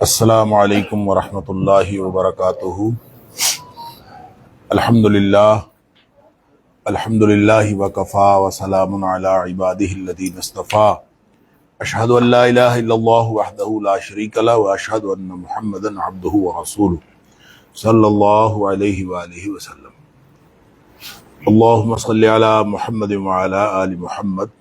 السلام علیکم ورحمۃ اللہ وبرکاتہ۔ الحمد للہ وکفا وسلام علی عبادہ الذین اصطفیٰ۔ اشہد ان لا الہ الا اللہ وحدہ لا شریک لہ واشہد ان محمدا عبدہ ورسولہ صلی اللہ علیہ وآلہ وسلم۔ اللہم صلی علی محمد وعلی آل محمد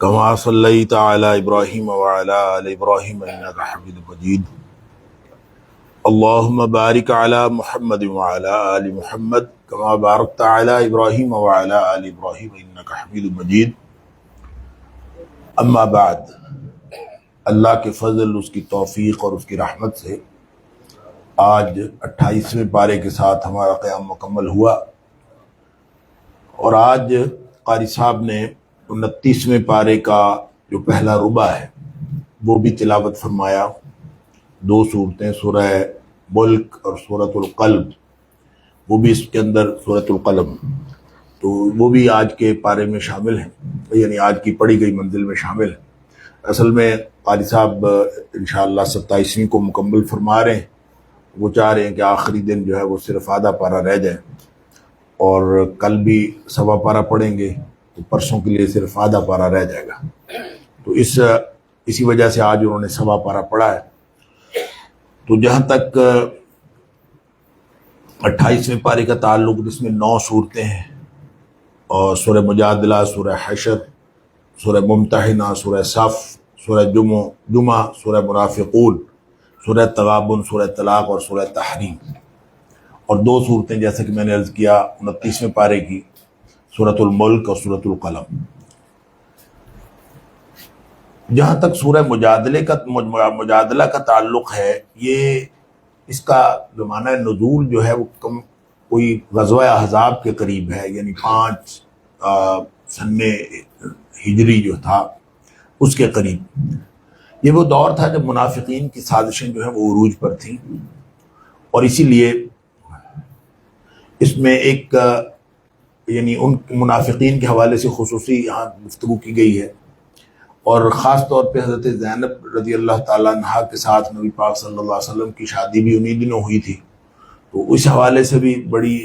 کما صلیت علی ابراہیم وعلی آل ابراہیم انک حمید مجید۔ اللہم بارک علی محمد وعلی آل محمد کما بارکت علی ابراہیم وعلی آل ابراہیم انک حمید مجید۔ اما بعد، اللہ کے فضل، اس کی توفیق اور اس کی رحمت سے آج 28ویں پارے کے ساتھ ہمارا قیام مکمل ہوا، اور آج قاری صاحب نے 29ویں پارے کا جو پہلا ربع ہے وہ بھی تلاوت فرمایا۔ دو صورتیں، سورہ ملک اور سورۃ القلب، وہ بھی اس کے اندر سورۃ القلم، تو وہ بھی آج کے پارے میں شامل ہیں، یعنی آج کی پڑھی گئی منزل میں شامل ہیں۔ اصل میں قاری صاحب انشاءاللہ 27ویں کو مکمل فرما رہے ہیں۔ وہ چاہ رہے ہیں کہ آخری دن جو ہے وہ صرف آدھا پارہ رہ جائے، اور کل بھی سوا پارہ پڑھیں گے تو پرسوں کے لیے صرف آدھا پارہ رہ جائے گا، تو اسی وجہ سے آج انہوں نے سوا پارہ پڑھا ہے۔ تو جہاں تک 28ویں پارے کا تعلق، جس میں 9 صورتیں ہیں، اور سورہ مجادلہ، سورہ حشر، سورہ ممتحنہ، سورہ صف، سورہ جمعہ، سورہ منافقون، سورہ تغابن، سورہ طلاق اور سورہ تحریم، اور 2 صورتیں جیسا کہ میں نے عرض کیا 29ویں پارے کی، سورۃ الملک اور سورۃ القلم۔ جہاں تک سورہ مجادلہ کا تعلق ہے، یہ اس کا زمانہ نزول جو ہے وہ کوئی غزوہ احزاب کے قریب ہے، یعنی 5 سن ہجری جو تھا اس کے قریب۔ یہ وہ دور تھا جب منافقین کی سازشیں جو ہیں وہ عروج پر تھیں، اور اسی لیے اس میں ایک یعنی ان منافقین کے حوالے سے خصوصی یہاں گفتگو کی گئی ہے، اور خاص طور پہ حضرت زینب رضی اللہ تعالیٰ عنہا کے ساتھ نبی پاک صلی اللہ علیہ وسلم کی شادی بھی انہی دنوں ہوئی تھی، تو اس حوالے سے بھی بڑی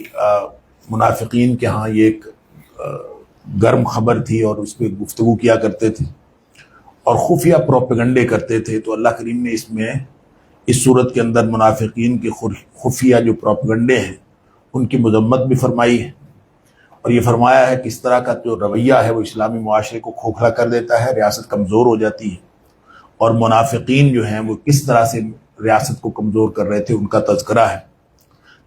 منافقین کے ہاں یہ ایک گرم خبر تھی، اور اس پہ گفتگو کیا کرتے تھے اور خفیہ پروپیگنڈے کرتے تھے۔ تو اللہ کریم نے اس صورت کے اندر منافقین کے خفیہ جو پروپیگنڈے ہیں ان کی مذمت بھی فرمائی ہے، اور یہ فرمایا ہے کہ اس طرح کا جو رویہ ہے وہ اسلامی معاشرے کو کھوکھلا کر دیتا ہے، ریاست کمزور ہو جاتی ہے، اور منافقین جو ہیں وہ کس طرح سے ریاست کو کمزور کر رہے تھے ان کا تذکرہ ہے۔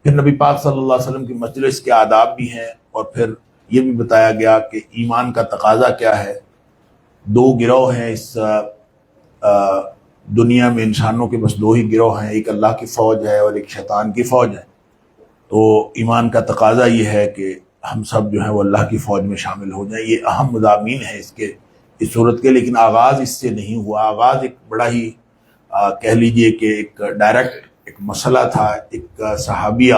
پھر نبی پاک صلی اللہ علیہ وسلم کی مجلس کے آداب بھی ہیں، اور پھر یہ بھی بتایا گیا کہ ایمان کا تقاضا کیا ہے۔ 2 گروہ ہیں اس دنیا میں، انسانوں کے بس 2 ہی گروہ ہیں، ایک اللہ کی فوج ہے اور ایک شیطان کی فوج ہے۔ تو ایمان کا تقاضا یہ ہے کہ ہم سب جو ہیں وہ اللہ کی فوج میں شامل ہو جائیں۔ یہ اہم مضامین ہے اس صورت کے، لیکن آغاز اس سے نہیں ہوا۔ آغاز ایک بڑا ہی کہہ لیجئے کہ ایک ڈائریکٹ ایک مسئلہ تھا۔ ایک صحابیہ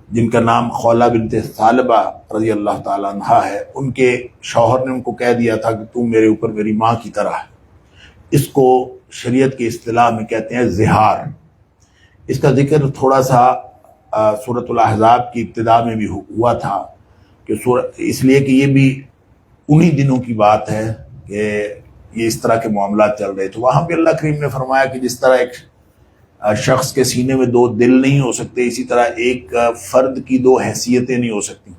جن کا نام خولہ بنت ثعلبہ رضی اللہ تعالیٰ عنہا ہے، ان کے شوہر نے ان کو کہہ دیا تھا کہ تم میرے اوپر میری ماں کی طرح ہے۔ اس کو شریعت کی اصطلاح میں کہتے ہیں زہار۔ اس کا ذکر تھوڑا سا سورۃ الاحزاب کی ابتدا میں بھی ہوا تھا، کہ اس لیے کہ یہ بھی انہی دنوں کی بات ہے کہ یہ اس طرح کے معاملات چل رہے تھے۔ وہاں پہ اللہ کریم نے فرمایا کہ جس طرح ایک شخص کے سینے میں 2 دل نہیں ہو سکتے، اسی طرح ایک فرد کی 2 حیثیتیں نہیں ہو سکتی۔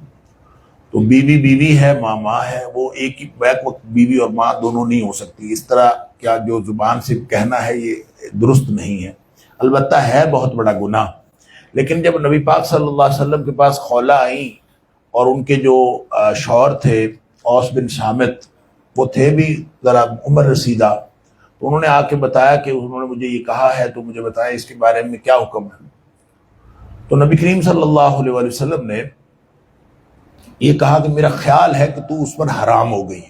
تو بیوی ہے، ماں ہے، وہ ایک ہی بیک وقت بیوی اور ماں دونوں نہیں ہو سکتی۔ اس طرح کیا جو زبان سے کہنا ہے یہ درست نہیں ہے، البتہ ہے بہت بڑا گناہ۔ لیکن جب نبی پاک صلی اللہ علیہ وسلم کے پاس خولہ آئیں، اور ان کے جو شوہر تھے اوس بن صامت، وہ تھے بھی ذرا عمر رسیدہ، تو انہوں نے آ کے بتایا کہ انہوں نے مجھے یہ کہا ہے، تو مجھے بتایا اس کے بارے میں کیا حکم ہے۔ تو نبی کریم صلی اللہ علیہ وسلم نے یہ کہا کہ میرا خیال ہے کہ تو اس پر حرام ہو گئی۔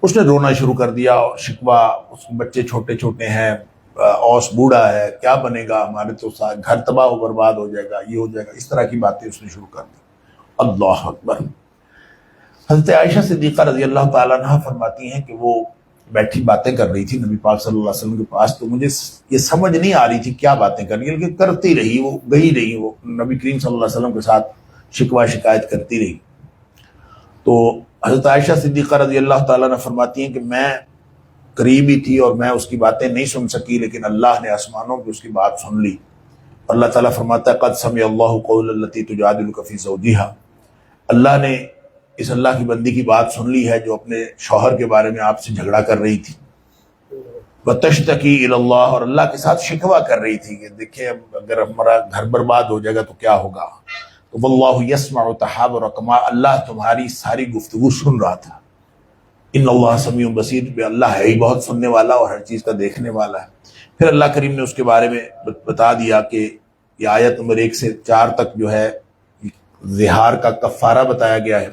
اس نے رونا شروع کر دیا، اور شکوہ، اس کے بچے چھوٹے چھوٹے ہیں، اوس بوڑھا ہے، کیا بنے گا، ہمارے تو گھر تباہ و برباد ہو جائے گا، یہ ہو جائے گا، اس طرح کی باتیں اس نے شروع کر دی۔ اللہ اکبر۔ حضرت عائشہ صدیقہ رضی اللہ تعالیٰ عنہ فرماتی ہیں کہ وہ بیٹھی باتیں کر رہی تھی نبی پاک صلی اللہ علیہ وسلم کے پاس، تو مجھے یہ سمجھ نہیں آ رہی تھی کیا باتیں کر رہی، لیکن کرتی رہی، وہ گئی رہی، وہ نبی کریم صلی اللہ علیہ وسلم کے ساتھ شکوہ شکایت کرتی رہی۔ تو حضرت عائشہ صدیقہ رضی اللہ تعالیٰ نے فرماتی ہیں کہ میں قریب ہی تھی اور میں اس کی باتیں نہیں سن سکی، لیکن اللہ نے آسمانوں کی اس کی بات سن لی۔ اللہ تعالیٰ فرماتا ہے قد سمع اللہ قول التی تجادلک فی زوجہا، اللہ نے اس اللہ کی بندی کی بات سن لی ہے جو اپنے شوہر کے بارے میں آپ سے جھگڑا کر رہی تھی، وتشتکی الی اللہ، اور اللہ کے ساتھ شکوہ کر رہی تھی کہ دیکھیں اب اگر ہمارا گھر برباد ہو جائے گا تو کیا ہوگا، تو واللہ یسمع تحاورکما، اللہ تمہاری ساری گفتگو سن رہا تھا۔ ان اللہ سمیع بصیر، بے اللہ ہے ہی بہت سننے والا اور ہر چیز کا دیکھنے والا ہے۔ پھر اللہ کریم نے اس کے بارے میں بتا دیا کہ یہ آیت نمبر 1 سے 4 تک جو ہے زہار کا کفارہ بتایا گیا ہے،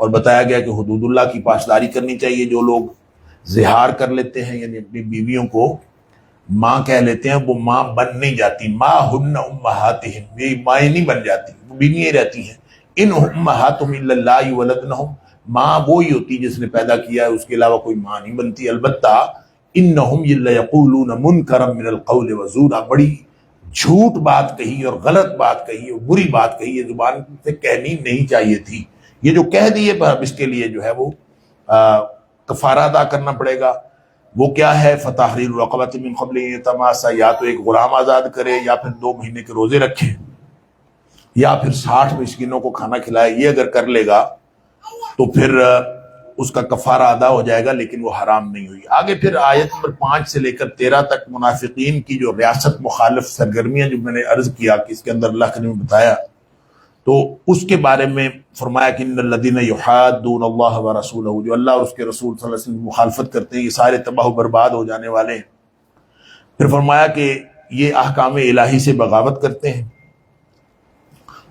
اور بتایا گیا کہ حدود اللہ کی پاسداری کرنی چاہیے۔ جو لوگ زہار کر لیتے ہیں یعنی اپنی بیویوں کو ماں کہہ لیتے ہیں، وہ ماں بن نہیں جاتی، ماں ہن امہاتہم، یہ مائیں نہیں بن جاتی، وہ بیویاں رہتی ہیں۔ ان امہاتہم الا اللہ ولدنہم، ماں وہی ہوتی جس نے پیدا کیا ہے، اس کے علاوہ کوئی ماں نہیں بنتی۔ البتہ انہم لیقولون منکرا من القول وزورا، بڑی جھوٹ بات کہی اور غلط بات کہی اور بری بات کہی، یہ زبان سے کہنی نہیں چاہیے تھی، یہ جو کہہ دیے پر اب اس کے لیے جو ہے وہ کفارہ ادا کرنا پڑے گا۔ وہ کیا ہے؟ فتحریر رقبۃ من قبل ان یتماسا، یا تو ایک غلام آزاد کرے، یا پھر 2 مہینے کے روزے رکھے، یا پھر 60 مسکینوں کو کھانا کھلائے۔ یہ اگر کر لے گا تو پھر اس کا کفارہ ادا ہو جائے گا، لیکن وہ حرام نہیں ہوئی۔ آگے پھر آیت نمبر 5 سے لے کر 13 تک منافقین کی جو ریاست مخالف سرگرمیاں جو میں نے عرض کیا کہ اس کے اندر اللہ نے بتایا، تو اس کے بارے میں فرمایا کہ ان الذین یحادون اللہ ورسولہ، جو اللہ اور اس کے رسول صلی اللہ علیہ وسلم کی مخالفت کرتے ہیں، یہ سارے تباہ و برباد ہو جانے والے ہیں۔ پھر فرمایا کہ یہ احکام الہی سے بغاوت کرتے ہیں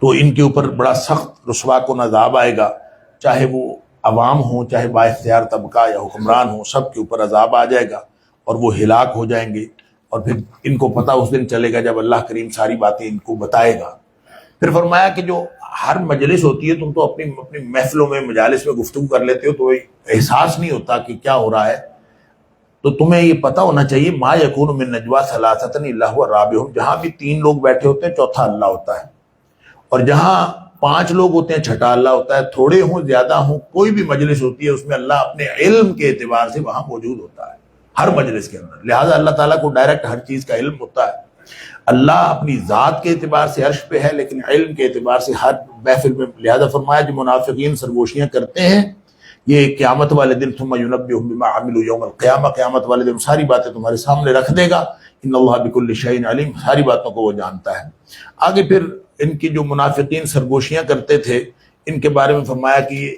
تو ان کے اوپر بڑا سخت رسوا کن عذاب آئے گا، چاہے وہ عوام ہوں، چاہے با اختیار طبقہ یا حکمران ہوں، سب کے اوپر عذاب آ جائے گا اور وہ ہلاک ہو جائیں گے۔ اور پھر ان کو پتہ اس دن چلے گا جب اللہ کریم ساری باتیں ان کو بتائے گا۔ پھر فرمایا کہ جو ہر مجلس ہوتی ہے، تم تو اپنی محفلوں میں مجالس میں گفتگو کر لیتے ہو تو احساس نہیں ہوتا کہ کیا ہو رہا ہے، تو تمہیں یہ پتہ ہونا چاہیے ما یکون من نجوا ثلاثۃ الا هو رابعهم، جہاں بھی 3 لوگ بیٹھے ہوتے ہیں چوتھا اللہ ہوتا ہے، اور جہاں 5 لوگ ہوتے ہیں چھٹا اللہ ہوتا ہے۔ تھوڑے ہوں زیادہ ہوں، کوئی بھی مجلس ہوتی ہے اس میں اللہ اپنے علم کے اعتبار سے وہاں موجود ہوتا ہے ہر مجلس کے اندر، لہٰذا اللہ تعالیٰ کو ڈائریکٹ ہر چیز کا علم ہوتا ہے۔ اللہ اپنی ذات کے اعتبار سے عرش پہ ہے، لیکن علم کے اعتبار سے ہر محفل میں، لہذا فرمایا جو منافقین سرگوشیاں کرتے ہیں یہ قیامت والے دن ثم ینبئہم بما عملوا یوم القیامہ، قیامت والے دن ساری باتیں تمہارے سامنے رکھ دے گا۔ ان اللہ بکل شیء علیم، ساری باتوں کو وہ جانتا ہے۔ آگے پھر ان کی جو منافقین سرگوشیاں کرتے تھے ان کے بارے میں فرمایا کہ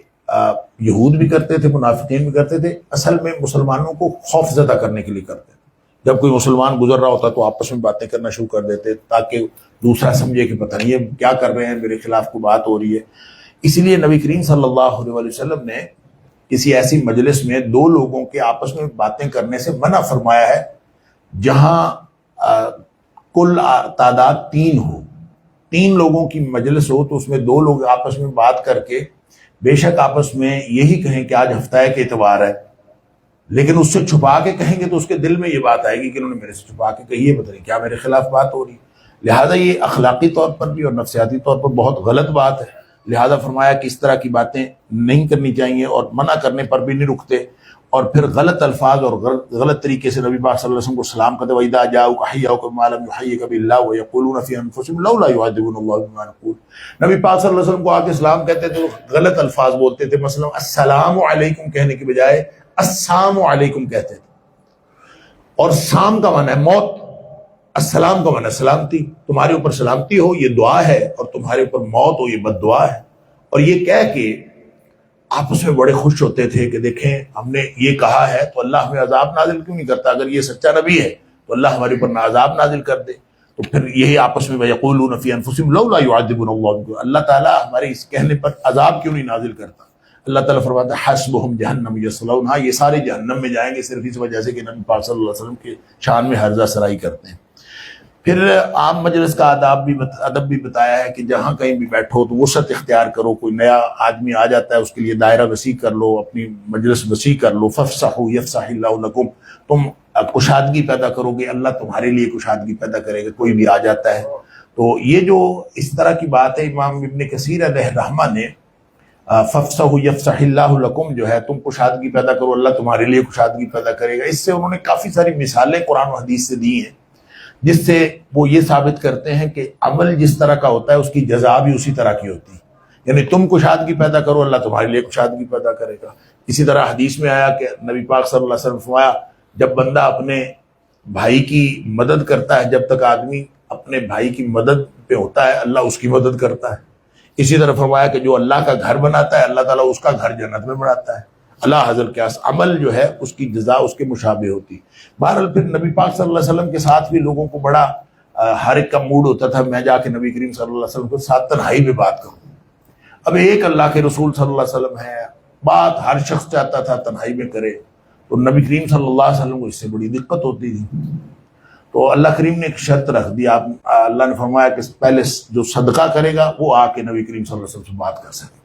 یہود بھی کرتے تھے، منافقین بھی کرتے تھے، اصل میں مسلمانوں کو خوف زدہ کرنے کے لیے کرتے تھے۔ جب کوئی مسلمان گزر رہا ہوتا تو آپس میں باتیں کرنا شروع کر دیتے تاکہ دوسرا سمجھے کہ پتہ نہیں یہ کیا کر رہے ہیں، میرے خلاف کوئی بات ہو رہی ہے۔ اسی لیے نبی کریم صلی اللہ علیہ وسلم نے کسی ایسی مجلس میں 2 لوگوں کے آپس میں باتیں کرنے سے منع فرمایا ہے جہاں کل تعداد 3 ہو، 3 لوگوں کی مجلس ہو تو اس میں 2 لوگ آپس میں بات کر کے بے شک آپس میں یہی کہیں کہ آج ہفتہ کے اتوار ہے، لیکن اس سے چھپا کے کہیں گے تو اس کے دل میں یہ بات آئے گی کہ انہوں نے میرے سے چھپا کے کہی ہے، پتہ نہیں کیا میرے خلاف بات ہو رہی ہے۔ لہٰذا یہ اخلاقی طور پر بھی اور نفسیاتی طور پر بہت غلط بات ہے، لہٰذا فرمایا کہ اس طرح کی باتیں نہیں کرنی چاہیے، اور منع کرنے پر بھی نہیں رکتے، اور پھر غلط الفاظ اور غلط طریقے سے نبی پاک صلی اللہ علیہ وسلم کو سلام کرتے، وَإِذَا جَاءُوكَ حَيَّوْكَ بِمَا لَمْ يُحَيِّكَ بِاللَّهِ وَيَقُولُونَ فِي أَنفُسِهِمْ لَوْلَا يُعَذِّبُنَا اللَّهُ بِمَا نَقُولُ۔ نبی پاک صلی اللہ علیہ وسلم کو آگے سلام کہتے تھے تو غلط الفاظ بولتے تھے، مثلا السلام علیکم کہنے کی بجائے السلام علیکم کہتے تھے، اور سام کا معنی ہے موت، السلام کا معنی ہے سلامتی، تمہارے اوپر سلامتی ہو یہ دعا ہے، اور تمہارے اوپر موت ہو یہ بد دعا ہے۔ اور یہ کہہ کے آپس میں بڑے خوش ہوتے تھے کہ دیکھیں ہم نے یہ کہا ہے تو اللہ ہمیں عذاب نازل کیوں نہیں کرتا، اگر یہ سچا نبی ہے تو اللہ ہمارے اوپر عذاب نازل کر دے۔ تو پھر یہی آپس میں وَيَقُولُونَ فِي أَنفُسِهِمْ لَوْلَا يُعَذِّبُنَا اللَّهُ، اللہ تعالیٰ ہمارے اس کہنے پر عذاب کیوں نہیں نازل کرتا۔ اللہ تعالیٰ فرماتا ہے حسبهم جہنم یصلونہا، یہ سارے جہنم میں جائیں گے صرف اس وجہ سے کہ نبی پاک صلی اللہ علیہ وسلم کے شان میں ہرزہ سرائی کرتے ہیں۔ پھر عام مجلس کا ادب بھی بتایا ہے کہ جہاں کہیں بھی بیٹھو تو وسعت اختیار کرو، کوئی نیا آدمی آ جاتا ہے اس کے لیے دائرہ وسیع کر لو، اپنی مجلس وسیع کر لو، فافصحوا یفصح اللہ لکم، تم کشادگی پیدا کرو گے، اللہ تمہارے لیے کشادگی پیدا کرے گا، کوئی بھی آ جاتا ہے۔ تو یہ جو اس طرح کی بات ہے، امام ابن کثیر علیہ الرحمہ نے فافصحوا یفصح اللہ لکم جو ہے، تم کشادگی پیدا کرو اللہ تمہارے لیے کشادگی پیدا کرے گا، اس سے انہوں نے کافی ساری مثالیں قرآن و حدیث سے دی ہیں، جس سے وہ یہ ثابت کرتے ہیں کہ عمل جس طرح کا ہوتا ہے اس کی جزا بھی اسی طرح کی ہوتی ہے، یعنی تم کشادگی پیدا کرو اللہ تمہارے لیے کشادگی پیدا کرے گا۔ اسی طرح حدیث میں آیا کہ نبی پاک صلی اللہ علیہ وسلم فرمایا، جب بندہ اپنے بھائی کی مدد کرتا ہے، جب تک آدمی اپنے بھائی کی مدد پہ ہوتا ہے اللہ اس کی مدد کرتا ہے۔ اسی طرح فرمایا کہ جو اللہ کا گھر بناتا ہے اللہ تعالیٰ اس کا گھر جنت میں بناتا ہے۔ اللہ حضر کے عمل جو ہے اس کی جزا اس کے مشابہ ہوتی۔ بہرحال پھر نبی پاک صلی اللہ علیہ وسلم کے ساتھ بھی لوگوں کو بڑا ہر ایک کا موڈ ہوتا تھا، میں جا کے نبی کریم صلی اللہ علیہ وسلم کے ساتھ تنہائی میں بات کروں۔ اب ایک اللہ کے رسول صلی اللہ علیہ وسلم ہے، بات ہر شخص چاہتا تھا تنہائی میں کرے، تو نبی کریم صلی اللہ علیہ وسلم کو اس سے بڑی دقت ہوتی تھی۔ تو اللہ کریم نے ایک شرط رکھ دی، اللہ نے فرمایا کہ پہلے جو صدقہ کرے گا وہ آ کے نبی کریم صلی اللہ علیہ وسلم سے بات کر سکے،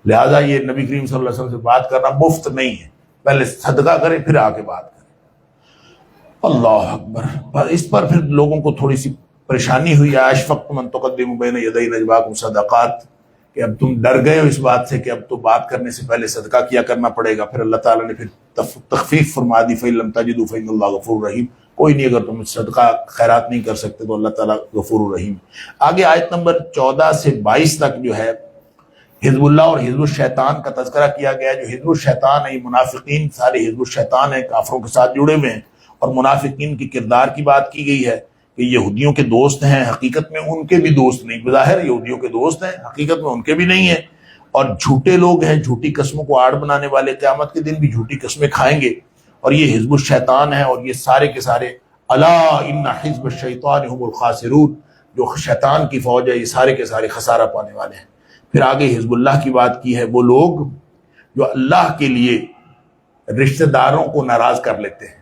لہٰذا یہ نبی کریم صلی اللہ علیہ وسلم سے بات کرنا مفت نہیں ہے، پہلے صدقہ کرے پھر آ کے بات کرے۔ اللہ اکبر۔ اس پر پھر لوگوں کو تھوڑی سی پریشانی ہوئی، اشفقتم ان تقدموا بین یدی نجواکم صدقات، کہ اب تم ڈر گئے ہو اس بات سے کہ اب تو بات کرنے سے پہلے صدقہ کیا کرنا پڑے گا۔ پھر اللہ تعالیٰ نے پھر تخفیف فرما دی، فَإِن لَّمْ تَجِدُوا فَإِنَّ اللَّهَ غَفُورٌ رَحِيمٌ، کوئی نہیں، اگر تم صدقہ خیرات نہیں کر سکتے تو اللہ تعالیٰ غفور الرحیم۔ آگے آیت نمبر 14 سے 22 تک جو ہے حزب اللہ اور حزب الشیطان کا تذکرہ کیا گیا ہے۔ جو حزب الشیطان ہے، یہ منافقین سارے حزب الشیطان ہیں، کافروں کے ساتھ جڑے ہوئے ہیں، اور منافقین کی کردار کی بات کی گئی ہے کہ یہودیوں کے دوست ہیں، حقیقت میں ان کے بھی دوست نہیں، بظاہر یہودیوں کے دوست ہیں، حقیقت میں ان کے بھی نہیں ہیں، اور جھوٹے لوگ ہیں، جھوٹی قسموں کو آڑ بنانے والے، قیامت کے دن بھی جھوٹی قسمیں کھائیں گے، اور یہ حزب الشیطان ہے، اور یہ سارے کے سارے الا ان حزب الشیطان هم الخاسرون، جو شیطان کی فوج ہے یہ سارے کے سارے خسارہ پانے والے ہیں۔ پھر آگے حزب اللہ کی بات کی ہے، وہ لوگ جو اللہ کے لیے رشتہ داروں کو ناراض کر لیتے ہیں،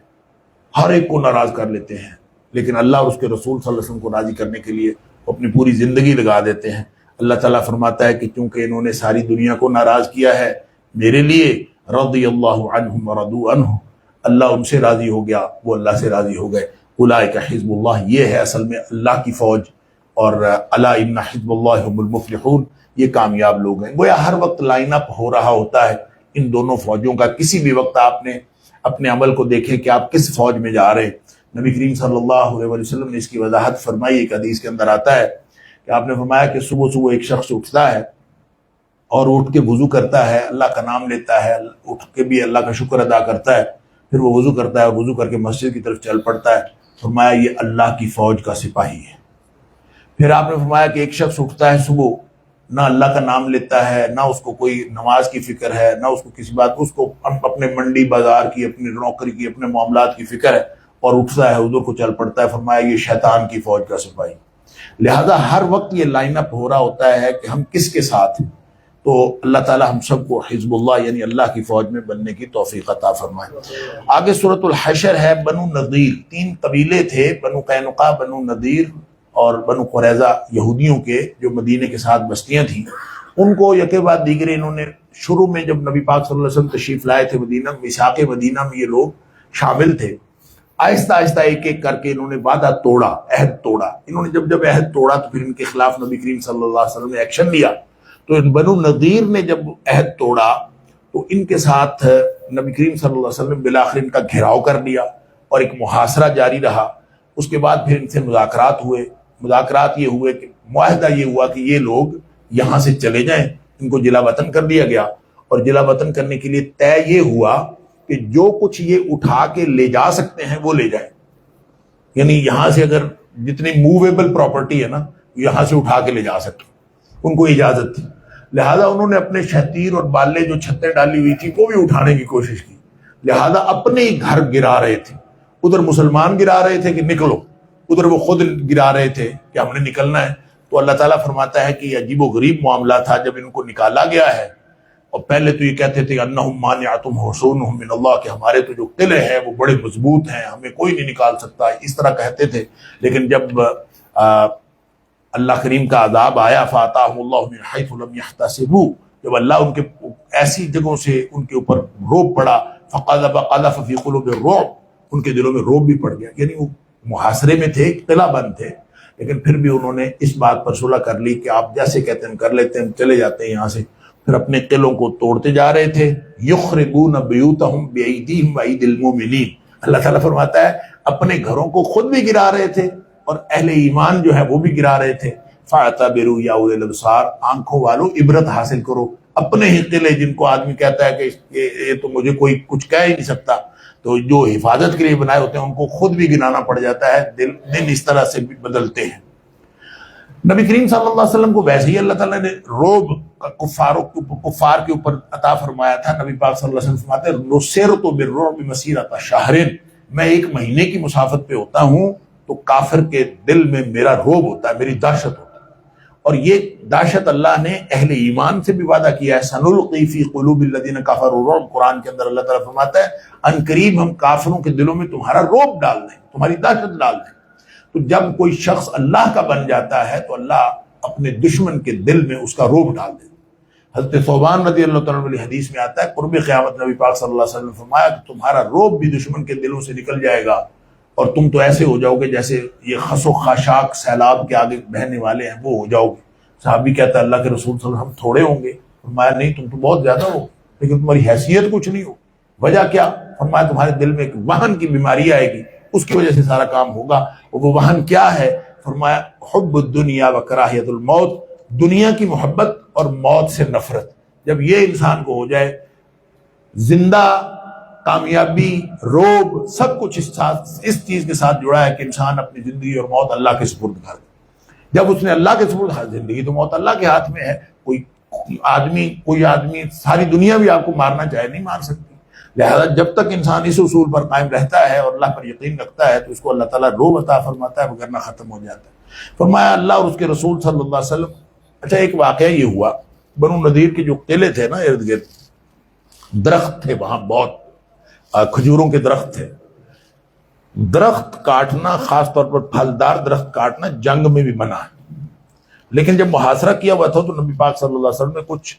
ہر ایک کو ناراض کر لیتے ہیں، لیکن اللہ اور اس کے رسول صلی اللہ علیہ وسلم کو راضی کرنے کے لیے وہ اپنی پوری زندگی لگا دیتے ہیں۔ اللہ تعالیٰ فرماتا ہے کہ چونکہ انہوں نے ساری دنیا کو ناراض کیا ہے میرے لیے، رضی اللہ عنہم ورضوا عنہ، اللہ ان سے راضی ہو گیا، وہ اللہ سے راضی ہو گئے۔ اولئک حزب اللہ، یہ ہے اصل میں اللہ کی فوج، اور الا ان حزب اللہ هم المفلحون، یہ کامیاب لوگ ہیں۔ گویا ہر وقت لائن اپ ہو رہا ہوتا ہے ان دونوں فوجوں کا، کسی بھی وقت آپ نے اپنے عمل کو دیکھیں کہ آپ کس فوج میں جا رہے ہیں۔ نبی کریم صلی اللہ علیہ وسلم نے اس کی وضاحت فرمائی، ایک حدیث کے اندر آتا ہے کہ آپ نے فرمایا کہ صبح صبح ایک شخص اٹھتا ہے اور اٹھ کے وضو کرتا ہے، اللہ کا نام لیتا ہے، اٹھ کے بھی اللہ کا شکر ادا کرتا ہے، پھر وہ وضو کرتا ہے اور وضو کر کے مسجد کی طرف چل پڑتا ہے، فرمایا یہ اللہ کی فوج کا سپاہی ہے۔ پھر آپ نے فرمایا کہ ایک شخص اٹھتا ہے صبح، نہ اللہ کا نام لیتا ہے، نہ اس کو کوئی نماز کی فکر ہے، نہ اس کو کسی بات، اس کو اپنے منڈی بازار کی، اپنی نوکری کی، اپنے معاملات کی فکر ہے، اور اٹھتا ہے حضور کو چل پڑتا ہے، فرمایا یہ شیطان کی فوج کا سپاہی۔ لہذا ہر وقت یہ لائن اپ ہو رہا ہوتا ہے کہ ہم کس کے ساتھ ہیں۔ تو اللہ تعالیٰ ہم سب کو حزب اللہ یعنی اللہ کی فوج میں بننے کی توفیق عطا فرمائے۔ آگے سورۃ الحشر ہے، بنو نضیر، 3 قبیلے تھے، بنو قینقاع، بنو نضیر اور بنو قریظہ، یہودیوں کے جو مدینے کے ساتھ بستیاں تھیں، ان کو یکے بعد دیگرے انہوں نے شروع میں جب نبی پاک صلی اللہ علیہ وسلم تشریف لائے تھے مدینہ، میثاق مدینہ میں یہ لوگ شامل تھے، آہستہ آہستہ ایک ایک کر کے انہوں نے وعدہ توڑا، عہد توڑا۔ انہوں نے جب عہد توڑا تو پھر ان کے خلاف نبی کریم صلی اللہ علیہ وسلم نے ایکشن لیا۔ تو ان بنو نضیر نے جب عہد توڑا تو ان کے ساتھ نبی کریم صلی اللہ علیہ وسلم بالآخر ان کا گھیراؤ کر لیا اور ایک محاصرہ جاری رہا۔ اس کے بعد پھر ان سے مذاکرات ہوئے، مذاکرات یہ ہوئے کہ معاہدہ یہ ہوا کہ یہ لوگ یہاں سے چلے جائیں، ان کو جلا وطن کر دیا گیا، اور جلا وطن کرنے کے لیے طے یہ ہوا کہ جو کچھ یہ اٹھا کے لے جا سکتے ہیں وہ لے جائیں، یعنی یہاں سے اگر جتنی موویبل پراپرٹی ہے نا یہاں سے اٹھا کے لے جا سکتے، ان کو اجازت تھی۔ لہذا انہوں نے اپنے شتیر اور بالے جو چھتیں ڈالی ہوئی تھی وہ بھی اٹھانے کی کوشش کی، لہذا اپنے ہی گھر گرا رہے تھے، ادھر مسلمان گرا رہے تھے کہ نکلو، ادھر وہ خود گرا رہے تھے کہ ہم نے نکلنا ہے۔ تو اللہ تعالیٰ فرماتا ہے کہ یہ عجیب و غریب معاملہ تھا جب ان کو نکالا گیا ہے اور پہلے تو یہ کہتے تھے انہم مانعتم حصونہم من اللہ، کہ ہمارے تو جو قلعے ہیں وہ بڑے مضبوط ہیں، ہمیں کوئی نہیں نکال سکتا، اس طرح کہتے تھے. لیکن جب اللہ کریم کا عذاب آیا فاتاہم اللہ من حیث لم یحتسبوا، جب اللہ ان کے ایسی جگہوں سے ان کے اوپر روب پڑا، فقذف فی قلوب الرعب، ان کے دلوں میں روب بھی پڑ گیا. یعنی وہ محاصرے میں تھے، قلعہ بند تھے، لیکن پھر بھی انہوں نے اس بات پر صلح کر لی کہ آپ جیسے کہتے ہیں ہم کر لیتے ہیں، ہم چلے جاتے ہیں یہاں سے. پھر اپنے قلعوں کو توڑتے جا رہے تھے. یخربون بیوتہم بایدیہم وایدی المؤمنین، اللہ تعالیٰ فرماتا ہے اپنے گھروں کو خود بھی گرا رہے تھے اور اہل ایمان جو ہے وہ بھی گرا رہے تھے. فاعتبروا یا اولي الابصار، آنکھوں والوں عبرت حاصل کرو. اپنے ہی قلعے جن کو آدمی کہتا ہے کہ یہ تو مجھے کوئی کچھ کہہ ہی نہیں سکتا، تو جو حفاظت کے لیے بنائے ہوتے ہیں ان کو خود بھی گرانا پڑ جاتا ہے. دن اس طرح سے بھی بدلتے ہیں. نبی کریم صلی اللہ علیہ وسلم کو ویسے ہی اللہ تعالیٰ نے روب کفار کے اوپر عطا فرمایا تھا. نبی پاک صلی اللہ علیہ وسلم فرماتے ہیں نصرت بالرعب مسیرۃ شہر، میں ایک مہینے کی مسافت پہ ہوتا ہوں تو کافر کے دل میں میرا روب ہوتا ہے، میری دہشت ہوتا ہے. اور یہ دہشت اللہ نے اہل ایمان سے بھی وعدہ کیا ہے. سنلقی فی قلوب الذین کفروا الرعب، قرآن کے اندر اللہ تعالیٰ فرماتا ہے ان قریب ہم کافروں کے دلوں میں تمہارا روب ڈال دیں، تمہاری دہشت ڈال دیں. تو جب کوئی شخص اللہ کا بن جاتا ہے تو اللہ اپنے دشمن کے دل میں اس کا روب ڈال دیتا. حضرت ثوبان رضی اللہ تعالیٰ عنہ حدیث میں آتا ہے قرب قیامت نبی پاک صلی اللہ علیہ وسلم نے فرمایا کہ تمہارا روب بھی دشمن کے دلوں سے نکل جائے گا اور تم تو ایسے ہو جاؤ گے جیسے یہ خس و خاشاک سیلاب کے آگے بہنے والے ہیں وہ ہو جاؤ گے. صحابی کہتا ہے اللہ کے رسول صلی اللہ علیہ وسلم ہم تھوڑے ہوں گے؟ فرمایا نہیں، تم تو بہت زیادہ ہو، لیکن تمہاری حیثیت کچھ نہیں ہو. وجہ کیا؟ فرمایا تمہارے دل میں ایک وہن کی بیماری آئے گی، اس کی وجہ سے سارا کام ہوگا. وہ وہن کیا ہے؟ فرمایا حب الدنیا و کراہیت الموت، دنیا کی محبت اور موت سے نفرت. جب یہ انسان کو ہو جائے، زندہ کامیابی روب سب کچھ اس چیز کے ساتھ جڑا ہے کہ انسان اپنی زندگی اور موت اللہ کے سپرد کر دے. جب اس نے اللہ کے سپرد، زندگی تو موت اللہ کے ہاتھ میں ہے. کوئی آدمی ساری دنیا بھی آپ کو مارنا چاہے نہیں مار سکتی. لہذا جب تک انسان اس اصول پر قائم رہتا ہے اور اللہ پر یقین رکھتا ہے تو اس کو اللہ تعالیٰ روب عطا فرماتا ہے، وگرنہ ختم ہو جاتا ہے. فرمایا اللہ اور اس کے رسول صلی اللہ علیہ وسلم. اچھا ایک واقعہ یہ ہوا، بنو نذیر کے جو قلعے تھے نا ارد گرد، درخت تھے وہاں، بہت کھجوروں کے درخت تھے. درخت کاٹنا، خاص طور پر پھلدار درخت کاٹنا جنگ میں بھی منع ہے. لیکن جب محاصرہ کیا ہوا تھا تو نبی پاک صلی اللہ علیہ وسلم نے کچھ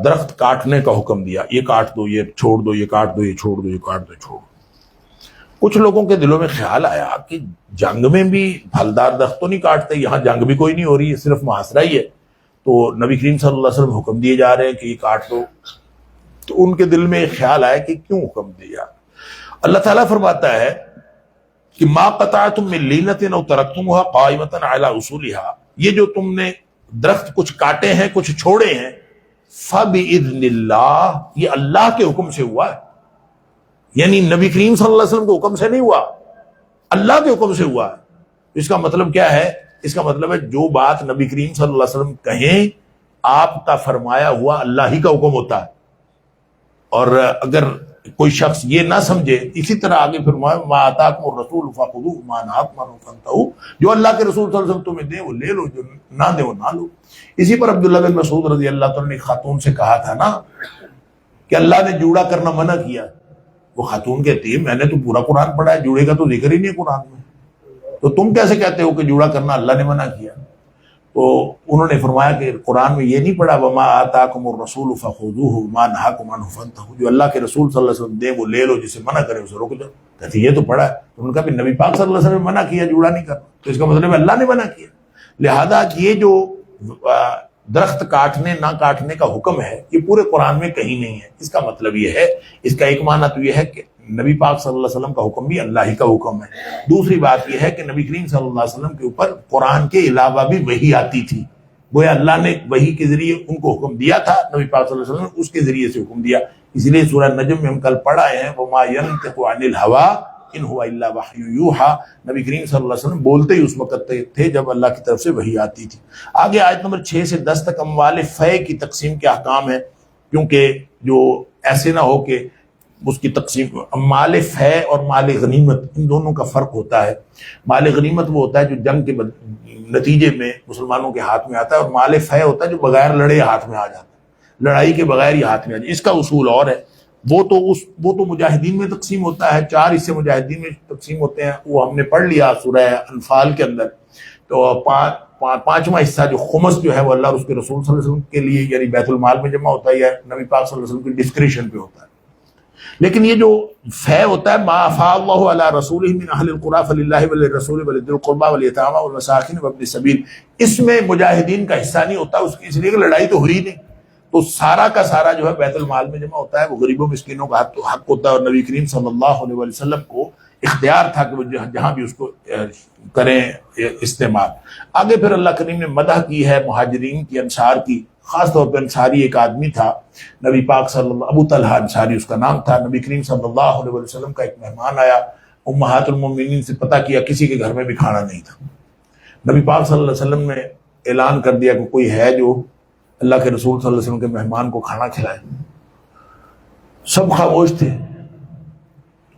درخت کاٹنے کا حکم دیا. یہ کاٹ دو، یہ چھوڑ دو، یہ کاٹ دو، یہ چھوڑ دو، یہ کاٹ دو، یہ چھوڑ دو. کچھ لوگوں کے دلوں میں خیال آیا کہ جنگ میں بھی پھلدار درخت تو نہیں کاٹتے، یہاں جنگ بھی کوئی نہیں ہو رہی ہے، صرف محاصرہ ہی ہے، تو نبی کریم صلی اللہ علیہ وسلم حکم دیے جا رہے ہیں کہ یہ کاٹ دو. تو ان کے دل میں خیال آیا کہ کیوں حکم دیا. اللہ تعالیٰ فرماتا ہے کہ ما قطعتم من لینۃ او ترکتموها قائمۃ علی اصولها، یہ جو تم نے درخت کچھ کاٹے ہیں کچھ چھوڑے ہیں، فباذن اللہ، یہ اللہ کے حکم سے ہوا ہے. یعنی نبی کریم صلی اللہ علیہ وسلم کے حکم سے نہیں ہوا، اللہ کے حکم سے ہوا ہے. اس کا مطلب کیا ہے؟ اس کا مطلب ہے جو بات نبی کریم صلی اللہ علیہ وسلم کہیں آپ کا فرمایا ہوا اللہ ہی کا حکم ہوتا ہے. اور اگر کوئی شخص یہ نہ سمجھے، اسی طرح آگے فرمایا ما آتاکم الرسول فخذوہ وما نہاکم عنہ فانتہوا، جو اللہ کے رسول صلی اللہ علیہ وسلم تمہیں دے وہ لے لو، جو نہ دے وہ نہ لو. اسی پر عبداللہ بن مسعود رضی اللہ تعالیٰ نے خاتون سے کہا تھا نا کہ اللہ نے جوڑا کرنا منع کیا. وہ خاتون کہتی ہے میں نے تو پورا قرآن پڑھا ہے، جوڑے کا تو ذکر ہی نہیں ہے قرآن میں، تو تم کیسے کہتے ہو کہ جوڑا کرنا اللہ نے منع کیا؟ تو انہوں نے فرمایا کہ قرآن میں یہ نہیں پڑھا وما آتاکم الرسول فخذوہ وما نہاکم عنہ فانتہوا، جو اللہ کے رسول صلی اللہ علیہ وسلم دے وہ لے لو، جسے منع کرے اسے روک دو. کہتے یہ تو پڑھا ہے. انہوں نے کہا کہ نبی پاک صلی اللہ علیہ وسلم نے منع کیا جوڑا نہیں کرنا، تو اس کا مطلب ہے اللہ نے منع کیا. لہذا یہ جو درخت کاٹنے نہ کاٹنے کا حکم ہے یہ پورے قرآن میں کہیں نہیں ہے. اس کا مطلب یہ ہے، اس کا ایک معنی تو یہ ہے کہ نبی پاک صلی اللہ علیہ وسلم کا حکم بھی اللہ ہی کا حکم ہے. دوسری بات یہ ہے کہ نبی کریم صلی اللہ علیہ وسلم کے اوپر قرآن کے علاوہ بھی وحی آتی تھی. گویا اللہ نے وحی کے ذریعے ان کو حکم دیا تھا، نبی پاک صلی اللہ علیہ وسلم نے اس کے ذریعے سے حکم دیا. اس لیے سورہ نجم میں ہم کل پڑھائے ہیں وما ينطق عن الهوى ان هو الا وحی یوحى، نبی کریم صلی اللہ علیہ وسلم بولتے ہی اس وقت تھے جب اللہ کی طرف سے وحی آتی تھی. آگے آیت نمبر 6 سے 10 تک اموال فے کی تقسیم کے احکام ہیں، کیونکہ جو ایسے نہ ہو کہ اس کی تقسیم مال فے اور مال غنیمت ان دونوں کا فرق ہوتا ہے. مال غنیمت وہ ہوتا ہے جو جنگ کے نتیجے میں مسلمانوں کے ہاتھ میں آتا ہے، اور مال فے ہوتا ہے جو بغیر لڑے ہاتھ میں آ جاتا ہے. لڑائی کے بغیر یہ ہاتھ میں آ جائے. اس کا اصول اور ہے، وہ تو مجاہدین میں تقسیم ہوتا ہے، 4 حصے مجاہدین میں تقسیم ہوتے ہیں، وہ ہم نے پڑھ لیا سورہ انفال کے اندر. تو پانچواں حصہ جو خمس جو ہے وہ اللہ اور اس کے رسول صلی اللہ علیہ وسلم کے لیے یعنی بیت المال میں جمع ہوتا ہے یا نبی پاک صلی اللہ علیہ وسلم کی ڈسکریشن پہ ہوتا ہے. لیکن یہ جو فے ہوتا ہے، ما افاء اللہ علی رسولہ من اہل القری فللہ وللرسول ولذی القربى والیتامى والمساکین وابن السبیل، اس میں مجاہدین کا حصہ نہیں ہوتا، اس لیے کہ لڑائی تو ہوئی نہیں، تو سارا کا سارا جو ہے بیت المال میں جمع ہوتا ہے. وہ غریبوں مسکینوں کا حق ہوتا ہے، اور نبی کریم صلی اللہ علیہ وسلم کو اختیار تھا کہ وہ جہاں بھی اس کو کریں استعمال. آگے پھر اللہ کریم نے مدح کی ہے مہاجرین کی، انصار کی. خاص طور پہ انصاری ایک آدمی تھا نبی پاک ابو طلحہ انصاری اس کا نام تھا. نبی کریم صلی اللہ علیہ وسلم کا ایک مہمان آیا، امہات المومنین سے پتہ کیا کسی کے گھر میں بھی کھانا نہیں تھا. نبی پاک صلی اللہ علیہ وسلم نے اعلان کر دیا کہ کوئی ہے جو اللہ کے رسول صلی اللہ علیہ وسلم کے مہمان کو کھانا کھلائے. سب خاموش تھے.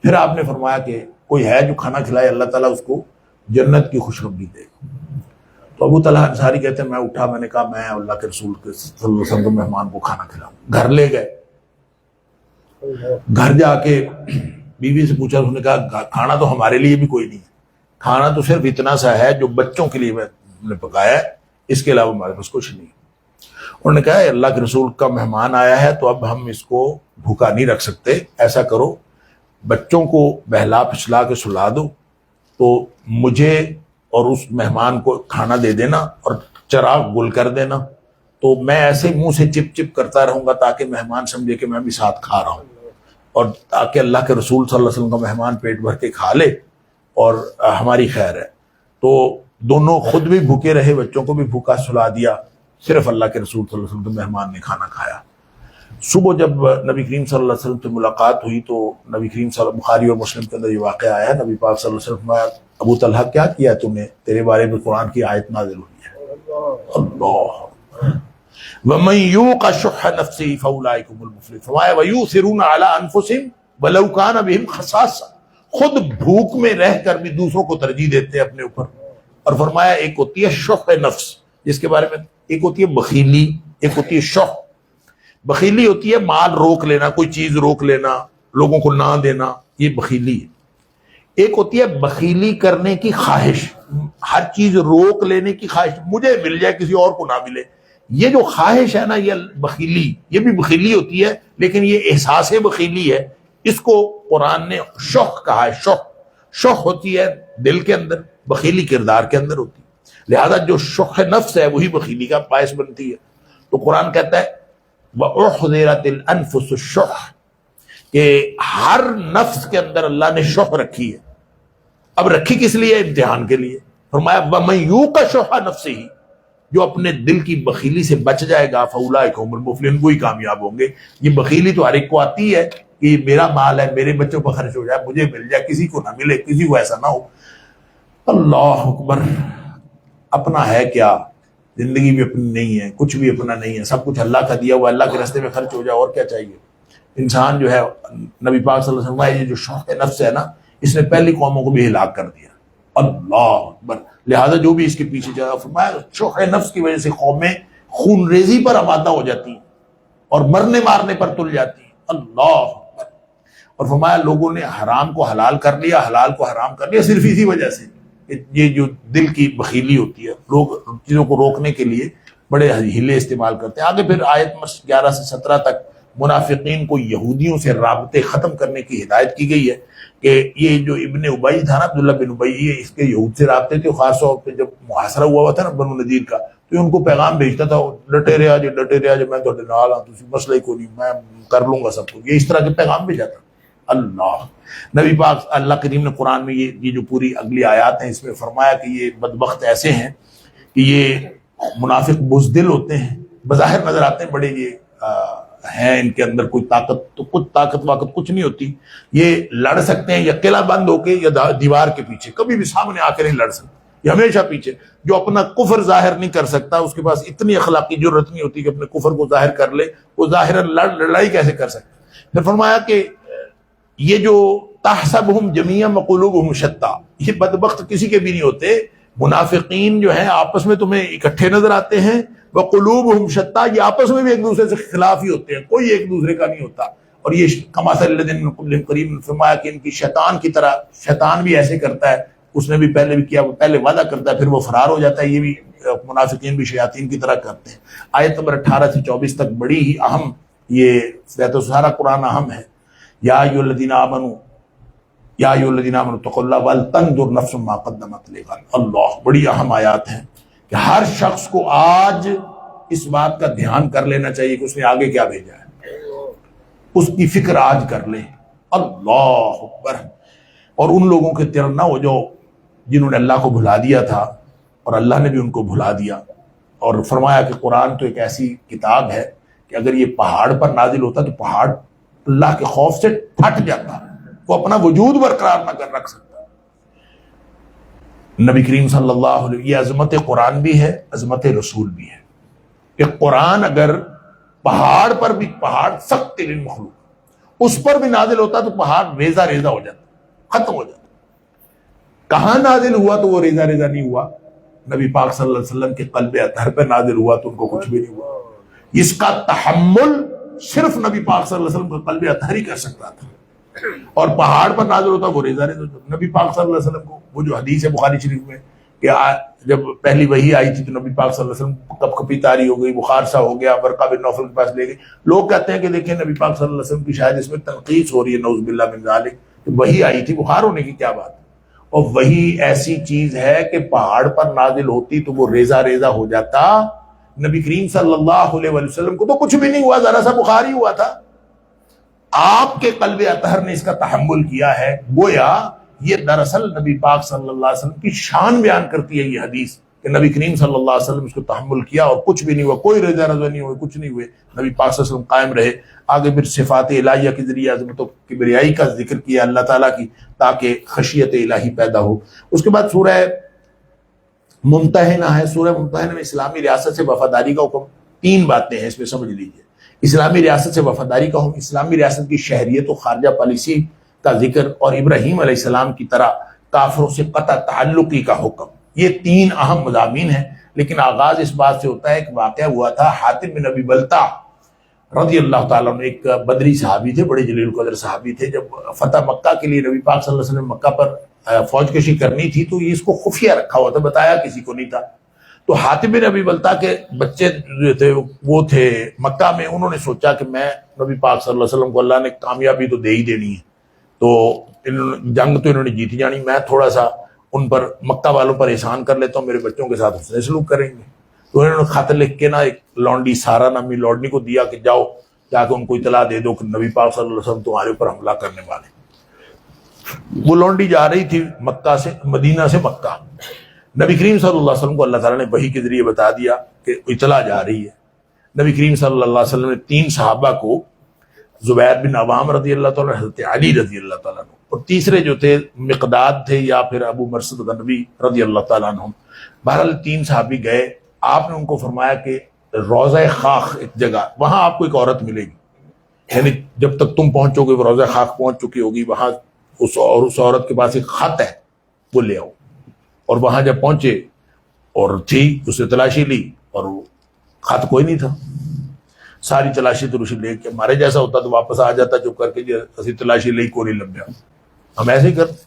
پھر آپ نے فرمایا کہ کوئی ہے جو کھانا کھلائے، اللہ تعالیٰ اس کو جنت کی خوشخبری دے. تو ابو طلحہ انصاری کہتے ہیں میں اٹھا، میں نے کہا میں اللہ کے رسول کے صلی اللہ علیہ وسلم کے مہمان کو کھانا کھلاؤں. گھر لے گئے. گھر جا کے بیوی سے پوچھا، اس نے کہا کھانا تو ہمارے لیے بھی کوئی نہیں ہے، کھانا تو صرف اتنا سا ہے جو بچوں کے لیے میں نے پکایا ہے، اس کے علاوہ ہمارے پاس کچھ نہیں. انہوں نے کہا اللہ کے رسول کا مہمان آیا ہے تو اب ہم اس کو بھوکا نہیں رکھ سکتے، ایسا کرو بچوں کو بہلا پھسلا کے سلا دو، تو مجھے اور اس مہمان کو کھانا دے دینا اور چراغ گل کر دینا، تو میں ایسے منہ سے چپ چپ کرتا رہوں گا تاکہ مہمان سمجھے کہ میں بھی ساتھ کھا رہا ہوں، اور تاکہ اللہ کے رسول صلی اللہ علیہ وسلم کا مہمان پیٹ بھر کے کھا لے اور ہماری خیر ہے. تو دونوں خود بھی بھوکے رہے، بچوں کو بھی بھوکا سلا دیا، صرف اللہ کے رسول صلی اللہ علیہ وسلم کے مہمان نے کھانا کھایا. صبح جب نبی کریم صلی اللہ علیہ وسلم سے ملاقات ہوئی تو نبی کریم صلی اللہ بخاری اور مسلم کے اندر یہ واقعہ آیا ہے. نبی پاک صلی اللہ علیہ وسلم نے ابو طلحہ کیا کیا تم نے، تیرے بارے میں قرآن کی آیت نازل ہوئی ہے. اللہ وَمَن يُوقَ شُحَّ نَفْسِهِ فَأُولَٰئِكَ هُمُ الْمُفْلِحُونَ فرمایا وَيُؤْثِرُونَ عَلَىٰ أَنفُسِهِمْ وَلَوْ كَانَ بِهِمْ خَصَاصَةٌ، خود بھوک میں رہ کر بھی دوسروں کو ترجیح دیتے ہیں اپنے اوپر. اور فرمایا ایک ہوتی ہے شح نفس، جس کے بارے میں ایک ہوتی ہے بخیلی، ایک ہوتی ہے شح. بخیلی ہوتی ہے مال روک لینا، کوئی چیز روک لینا، لوگوں کو نہ دینا، یہ بخیلی ہے. ایک ہوتی ہے بخیلی کرنے کی خواہش، ہر چیز روک لینے کی خواہش، مجھے مل جائے کسی اور کو نہ ملے. یہ جو خواہش ہے نا، یہ بخیلی، یہ بھی بخیلی ہوتی ہے، لیکن یہ احساس بخیلی ہے. اس کو قرآن نے شح کہا ہے. شح ہوتی ہے دل کے اندر، بخیلی کردار کے اندر ہوتی ہے. لہذا جو شح نفس ہے وہی بخیلی کا باعث بنتی ہے. تو قرآن کہتا ہے وَأُحْضِرَتِ الْأَنفُسُ الشُّحَّ، کہ ہر نفس کے اندر اللہ نے شح رکھی ہے. اب رکھی کس لیے؟ امتحان کے لیے. فرمایا وَمَن يُوقَ شُحَّ نَفْسِهِ، جو اپنے دل کی بخیلی سے بچ جائے گا فَأُولَٰئِكَ هُمُ الْمُفْلِحُونَ، وہی کامیاب ہوں گے. یہ بخیلی تو ہر ایک کو آتی ہے کہ میرا مال ہے، میرے بچوں پر خرچ ہو جائے، مجھے مل جائے، کسی کو نہ ملے، کسی کو ایسا نہ ہو. اللہ اکبر. اپنا ہے کیا؟ زندگی بھی اپنی نہیں ہے، کچھ بھی اپنا نہیں ہے، سب کچھ اللہ کا دیا ہوا، اللہ کے راستے میں خرچ ہو جائے، اور کیا چاہیے. انسان جو ہے، نبی پاک صلی اللہ علیہ وسلم، یہ جو شوق نفس ہے نا، اس نے پہلی قوموں کو بھی ہلاک کر دیا. اللہ اکبر. لہذا جو بھی اس کے پیچھے جائے، فرمایا شوق نفس کی وجہ سے قومیں خون ریزی پر آمادہ ہو جاتی ہیں اور مرنے مارنے پر تل جاتی ہیں. اللہ اکبر. اور فرمایا لوگوں نے حرام کو حلال کر لیا، حلال کو حرام کر لیا، صرف اسی وجہ سے. یہ جو دل کی بخیلی ہوتی ہے، لوگ چیزوں کو روکنے کے لیے بڑے ہیلے استعمال کرتے ہیں. آگے پھر آیت 11 سے 17 تک منافقین کو یہودیوں سے رابطے ختم کرنے کی ہدایت کی گئی ہے کہ یہ جو ابن ابی تھا نا، عبداللہ بن ابی، یہ اس کے یہود سے رابطے تھے. خاص طور پہ جب محاصرہ ہوا تھا نا بنو نذیر کا، تو یہ ان کو پیغام بھیجتا تھا ڈٹے رہا جی، ڈٹے رہا جی، میں تو نال ہوں، مسئلہ ہی کوئی نہیں، میں کر لوں گا سب کچھ. یہ اس طرح کے پیغام بھیجا تھا. اللہ نبی پاک اللہ کریم نے قرآن میں یہ جو پوری اگلی آیات ہیں، اس میں فرمایا کہ یہ بدبخت ایسے ہیں کہ یہ منافق بزدل ہوتے ہیں، بظاہر نظر آتے ہیں بڑے یہ ہیں، ان کے اندر کوئی طاقت تو کچھ طاقت واقت کچھ نہیں ہوتی. یہ لڑ سکتے ہیں یا قلعہ بند ہو کے یا دیوار کے پیچھے، کبھی بھی سامنے آ کے نہیں لڑ سکتے. یہ ہمیشہ پیچھے. جو اپنا کفر ظاہر نہیں کر سکتا، اس کے پاس اتنی اخلاقی جرت نہیں ہوتی کہ اپنے کفر کو ظاہر کر لے، وہ ظاہر لڑائی کیسے کر سکتا. پھر فرمایا کہ یہ جو تحسبہم جمیعا وقلوبہم شتیٰ، یہ بدبخت کسی کے بھی نہیں ہوتے، منافقین جو ہیں آپس میں تمہیں اکٹھے نظر آتے ہیں، وقلوبہم شتیٰ، یہ آپس میں بھی ایک دوسرے سے خلاف ہی ہوتے ہیں، کوئی ایک دوسرے کا نہیں ہوتا. اور یہ کمثل الذین من قبلہم قریب، فرمایا کہ ان کی شیطان کی طرح، شیطان بھی ایسے کرتا ہے، اس نے بھی پہلے بھی کیا، وہ پہلے وعدہ کرتا ہے پھر وہ فرار ہو جاتا ہے. یہ بھی منافقین بھی شیاطین کی طرح کرتے ہیں. آیت نمبر 18 سے 24 تک بڑی ہی اہم، یہ تو سارا قرآن اہم ہے. یا ایھا الذین آمنوا، یا ایھا الذین آمنوا اتقوا اللہ ولتنظر نفس ما قدمت لغد. اللہ، بڑی اہم آیات ہیں کہ ہر شخص کو آج اس بات کا دھیان کر لینا چاہیے کہ اس نے آگے کیا بھیجا ہے، اس کی فکر آج کر لیں. اللہ اکبر. اور ان لوگوں کے طرح نہ ہو جو جنہوں نے اللہ کو بھلا دیا تھا اور اللہ نے بھی ان کو بھلا دیا. اور فرمایا کہ قرآن تو ایک ایسی کتاب ہے کہ اگر یہ پہاڑ پر نازل ہوتا تو پہاڑ اللہ کے خوف سے پھٹ جاتا، وہ اپنا وجود برقرار نہ کر رکھ سکتا. نبی کریم صلی اللہ علیہ وسلم، یہ عظمت قرآن بھی ہے، عظمت رسول بھی ہے کہ قرآن اگر پہاڑ پر بھی، پہاڑ سخت ترین مخلوق، اس پر بھی نازل ہوتا تو پہاڑ ریزہ ریزہ ہو جاتا، ختم ہو جاتا. کہاں نازل ہوا تو وہ ریزہ ریزہ نہیں ہوا، نبی پاک صلی اللہ علیہ وسلم کے قلب اطہر پہ نازل ہوا تو ان کو کچھ بھی نہیں ہوا. اس کا تحمل صرف نبی پاک صلی اللہ علیہ وسلم کا قلب اطہر ہی کر سکتا تھا. اور پہاڑ پر نازل ہوتا وہ ریزہ ریزہ. نبی پاک صلی اللہ علیہ وسلم کو وہ جو حدیث ہے بخاری شریف میں کہ جب پہلی وحی آئی تھی تو نبی پاک صلی اللہ علیہ وسلم کپ کپی طاری ہو گئی، بخار سا ہو گیا، ورقہ بن نوفل کے پاس لے گئے. لوگ کہتے ہیں کہ دیکھیں نبی پاک صلی اللہ علیہ وسلم کی شاید اس میں تنقیص ہو رہی ہے، نعوذ باللہ من ذالک، کہ وحی آئی تھی، بخار ہونے کی کیا بات ہے. اور وہی ایسی چیز ہے کہ پہاڑ پر نازل ہوتی تو وہ ریزہ ریزہ ہو جاتا. نبی کریم صلی اللہ علیہ وسلم کو تو کچھ بھی نہیں ہوا، ذرا سا بخار ہی ہوا تھا. آپ کے قلب اطہر نے اس کا تحمل کیا ہے. گویا یہ دراصل نبی پاک صلی اللہ علیہ وسلم کی شان بیان کرتی ہے یہ حدیث کہ نبی کریم صلی اللہ علیہ وسلم اس کو تحمل کیا اور کچھ بھی نہیں ہوا، کوئی ریزہ ریزہ نہیں ہوئے، کچھ نہیں ہوئے. نبی پاک صلی اللہ علیہ وسلم قائم رہے. آگے پھر صفات الہیہ کے ذریعے عظمت و کبریائی کا ذکر کیا اللہ تعالیٰ کی، تاکہ خشیت الہی پیدا ہو. اس کے بعد سورہ ممتحنہ ہے. سورہ ممتحنہ میں اسلامی ریاست سے وفاداری کا حکم. 3 باتیں ہیں اس میں سمجھ لیجئے. اسلامی ریاست سے وفاداری کا حکم، اسلامی ریاست کی شہریت و خارجہ پالیسی کا ذکر، اور ابراہیم علیہ السلام کی طرح کافروں سے قطع تعلقی کا حکم. یہ 3 اہم مضامین ہیں. لیکن آغاز اس بات سے ہوتا ہے، ایک واقعہ ہوا تھا. حاتم بن ابی بلتع رضی اللہ تعالیٰ عنہ ایک بدری صحابی تھے، بڑے جلیل القدر صحابی تھے. جب فتح مکہ کے لیے نبی پاک صلی اللہ علیہ وسلم مکہ پر فوج کشی کرنی تھی تو یہ اس کو خفیہ رکھا ہوا تھا، بتایا کسی کو نہیں تھا. تو حاتم بن ابی بلتع کے بچے جو تھے وہ تھے مکہ میں. انہوں نے سوچا کہ میں نبی پاک صلی اللہ علیہ وسلم کو اللہ نے کامیابی تو دے ہی دینی ہے، تو جنگ تو انہوں نے جیتی جانی، میں تھوڑا سا ان پر، مکہ والوں پر احسان کر لیتا ہوں، میرے بچوں کے ساتھ حسن سلوک کریں گے. تو انہوں نے خط لکھ کے نا ایک لونڈی سارا نامی لونڈی کو دیا کہ جاؤ جا کے ان کو اطلاع دے دو کہ نبی پاک صلی اللہ علیہ وسلم تمہارے اوپر حملہ کرنے والے. وہ لونڈی جا رہی تھی مکہ سے، مدینہ سے مکہ. نبی کریم صلی اللہ علیہ وسلم کو اللہ تعالیٰ نے وحی کے ذریعے بتا دیا کہ اطلاع جا رہی ہے. نبی کریم صلی اللہ علیہ وسلم نے 3 صحابہ کو، زبیر بن عوام رضی اللہ تعالیٰ، حضرت علی رضی اللہ تعالیٰ عنہ، اور تیسرے جو تھے مقداد تھے یا پھر ابو مرثد غنوی رضی اللہ تعالیٰ عنہ. بہرحال 3 صحابی گئے. آپ نے ان کو فرمایا کہ روضہ خاک ایک جگہ، وہاں آپ کو ایک عورت ملے گی، یعنی جب تک تم پہنچو گے وہ روضہ خاک پہنچ چکی ہوگی. وہاں اس عورت کے پاس ایک خط ہے، وہ لے آؤ. اور وہاں جب پہنچے اور تھی، اس نے تلاشی لی اور وہ خط کوئی نہیں تھا. ساری تلاشی تلاشی لے کے، ہمارے جیسا ہوتا تو واپس آ جاتا چپ کر کے، جی اسی تلاشی لئی کوئی نہیں لبیا، ہم ایسے ہی کرتے.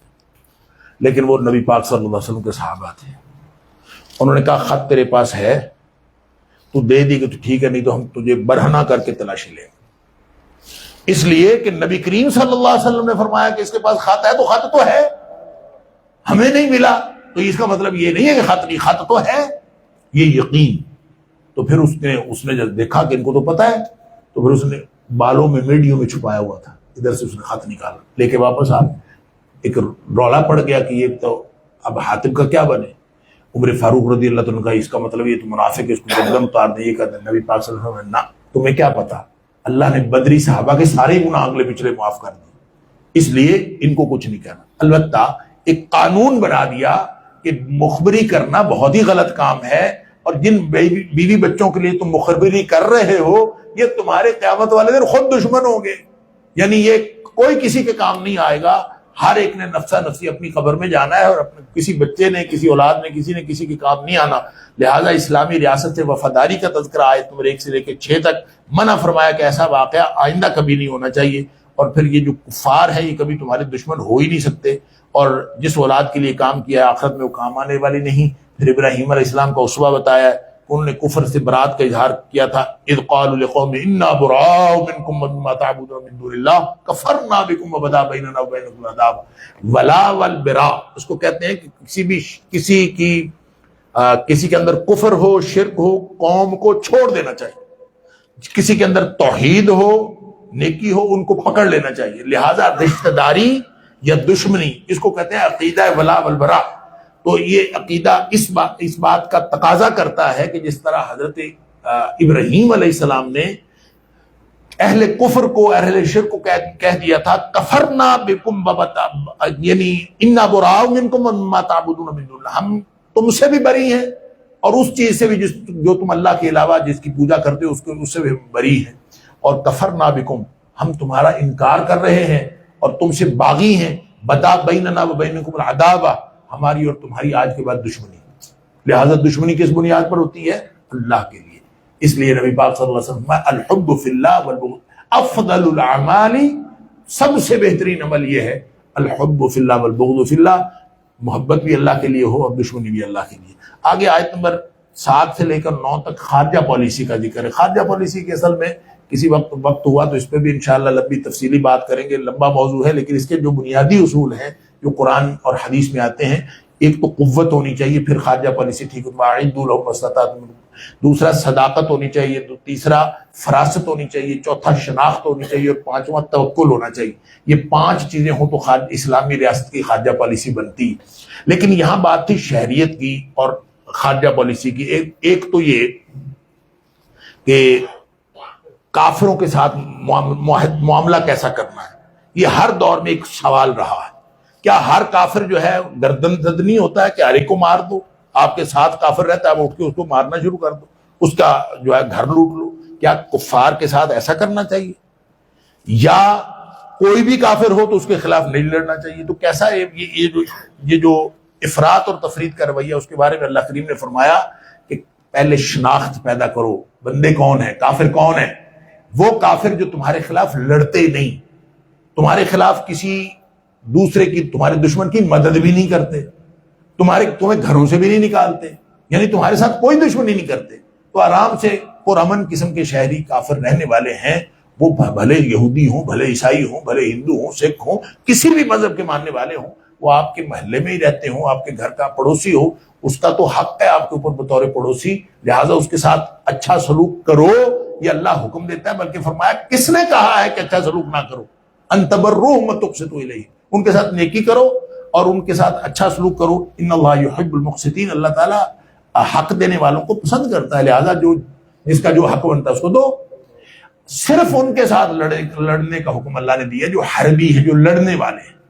لیکن وہ نبی پاک صلی اللہ علیہ وسلم کے صحابہ تھے. انہوں نے کہا خط تیرے پاس ہے، تو دے دی کہ تو ٹھیک ہے، نہیں تو ہم تجھے برہنہ کر کے تلاشی لیں. اس لیے کہ نبی کریم صلی اللہ علیہ وسلم نے فرمایا کہ اس کے پاس خط ہے، تو خط تو ہے، ہمیں نہیں ملا تو اس کا مطلب یہ نہیں ہے کہ خط نہیں، خط تو ہے، یہ یقین. تو پھر اس نے جب دیکھا کہ ان کو تو پتا ہے، تو پھر اس نے بالوں میں میڈیوں میں چھپایا ہوا تھا، ادھر سے اس نے خط نکالا، لے کے واپس آ. ایک رولا پڑ گیا کہ یہ تو اب حاتم کا کیا بنے. عمر فاروق رضی اللہ عنہ کا اس کا مطلب یہ تو منافق ہے، اس کو گردن اتار دیں. یہ کہتے ہیں نبی پاک صلی اللہ علیہ وسلم نہ، تمہیں کیا پتا، اللہ نے بدری صحابہ کے سارے گناہ اگلے پچھلے معاف کر دیے، اس لیے ان کو کچھ نہیں کہنا. البتہ ایک قانون بنا دیا کہ مخبری کرنا بہت ہی غلط کام ہے، اور جن بیوی بچوں کے لیے تم مخبری کر رہے ہو یہ تمہارے قیامت والے دن خود دشمن ہوں گے. یعنی یہ کوئی کسی کے کام نہیں آئے گا. ہر ایک نے نفسا نفسی اپنی قبر میں جانا ہے، اور اپنے کسی بچے نے، کسی اولاد نے، کسی نے کسی کے کام نہیں آنا. لہذا اسلامی ریاست سے وفاداری کا تذکرہ آیت نمبر 1 سے لے کے 6 تک منع فرمایا کہ ایسا واقعہ آئندہ کبھی نہیں ہونا چاہیے. اور پھر یہ جو کفار ہیں یہ کبھی تمہارے دشمن ہو ہی نہیں سکتے، اور جس اولاد کے لیے کام کیا ہے آخرت میں وہ کام آنے والی نہیں. پھر ابراہیم علیہ السلام کا اسوہ بتایا ہے، انہوں نے کفر سے برات کا اظہار کیا تھا. اذ قالوا لقوم انا براء منکم ومما تعبدون من دون اللہ کفرنا بکم وبدا بیننا وبینکم العداوۃ ولا والبراء. اس کو کہتے ہیں کہ کسی کے اندر کفر ہو، شرک ہو، قوم کو چھوڑ دینا چاہیے. کسی کے اندر توحید ہو، نیکی ہو، ان کو پکڑ لینا چاہیے. لہذا رشتہ داری یا دشمنی اس کو کہتے ہیں عقیدہ ولا والبراء. تو یہ عقیدہ اس بات کا تقاضا کرتا ہے کہ جس طرح حضرت ابراہیم علیہ السلام نے اہل کفر کو، اہل شرک کو کہہ دیا تھا کفرنا بکم یعنی انا براء منکم ومما تعبدون من دون اللہ، ہم تم سے بھی بری ہیں اور اس چیز سے بھی جو تم اللہ کے علاوہ جس کی پوجا کرتے ہو اس سے بھی بری ہیں. اور کفرنا بکم، ہم تمہارا انکار کر رہے ہیں اور تم سے باغی ہیں. بدا بیننا وبینکم العداوۃ، ہماری اور تمہاری آج کے بعد دشمنی. لہذا دشمنی کس بنیاد پر ہوتی ہے؟ اللہ کے لیے. اس لیے نبی پاک صلی اللہ علیہ وسلم الحب فی اللہ والبغض افضل الاعمال، سب سے بہترین عمل یہ ہے الحب فی اللہ والبغض فی اللہ، محبت بھی اللہ کے لیے ہو اور دشمنی بھی اللہ کے لیے. آگے آیت نمبر 7 سے لے کر 9 تک خارجہ پالیسی کا ذکر ہے. خارجہ پالیسی کے اصل میں کسی وقت ہوا تو اس پہ بھی انشاءاللہ لمبی تفصیلی بات کریں گے، لمبا موضوع ہے، لیکن اس کے جو بنیادی اصول ہیں جو قرآن اور حدیث میں آتے ہیں، ایک تو قوت ہونی چاہیے، پھر خارجہ پالیسی ٹھیک وَأَعِدُّوا لَهُمْ مَا اسْتَطَعْتُم، دوسرا صداقت ہونی چاہیے، تیسرا فراست ہونی چاہیے، چوتھا شناخت ہونی چاہیے، اور پانچواں توکل ہونا چاہیے. یہ 5 چیزیں ہوں تو اسلامی ریاست کی خارجہ پالیسی بنتی. لیکن یہاں بات تھی شہریت کی اور خارجہ پالیسی کی. ایک تو یہ کہ کافروں کے ساتھ معاملہ کیسا کرنا ہے، یہ ہر دور میں ایک سوال رہا ہے. کیا ہر کافر جو ہے گردن زدنی ہوتا ہے کہ ہر ایک کو مار دو؟ آپ کے ساتھ کافر رہتا ہے، آپ اٹھ کے اس کو مارنا شروع کر دو، اس کا جو ہے گھر لوٹ لو. کیا کفار کے ساتھ ایسا کرنا چاہیے؟ یا کوئی بھی کافر ہو تو اس کے خلاف نہیں لڑنا چاہیے؟ تو کیسا یہ جو افراط اور تفریط کا رویہ، اس کے بارے میں اللہ کریم نے فرمایا کہ پہلے شناخت پیدا کرو، بندے کون ہیں، کافر کون ہیں. وہ کافر جو تمہارے خلاف لڑتے نہیں، تمہارے خلاف کسی دوسرے کی، تمہارے دشمن کی مدد بھی نہیں کرتے، تمہیں گھروں سے بھی نہیں نکالتے، یعنی تمہارے ساتھ کوئی دشمنی نہیں کرتے، تو آرام سے پرامن قسم کے شہری کافر رہنے والے ہیں. وہ بھلے یہودی ہوں، بھلے عیسائی ہوں، بھلے ہندو ہوں، سکھ ہوں، کسی بھی مذہب کے ماننے والے ہوں، وہ آپ کے محلے میں ہی رہتے ہوں، آپ کے گھر کا پڑوسی ہو، اس کا تو حق ہے آپ کے اوپر بطور پڑوسی. لہٰذا اس کے ساتھ اچھا سلوک کرو، یہ اللہ حکم دیتا ہے. بلکہ فرمایا کس نے کہا ہے کہ اچھا سلوک نہ کرو؟ ان تبروہم وتقسطوا الیہم، ان کے ساتھ نیکی کرو اور ان کے ساتھ اچھا سلوک کرو. ان اللہ یحب المقسطین، اللہ تعالیٰ حق دینے والوں کو پسند کرتا ہے. لہذا جس کا جو حق بنتا ہے اس کو دو. صرف ان کے ساتھ لڑنے کا حکم اللہ نے دیا جو حربی ہے، جو لڑنے والے ہیں.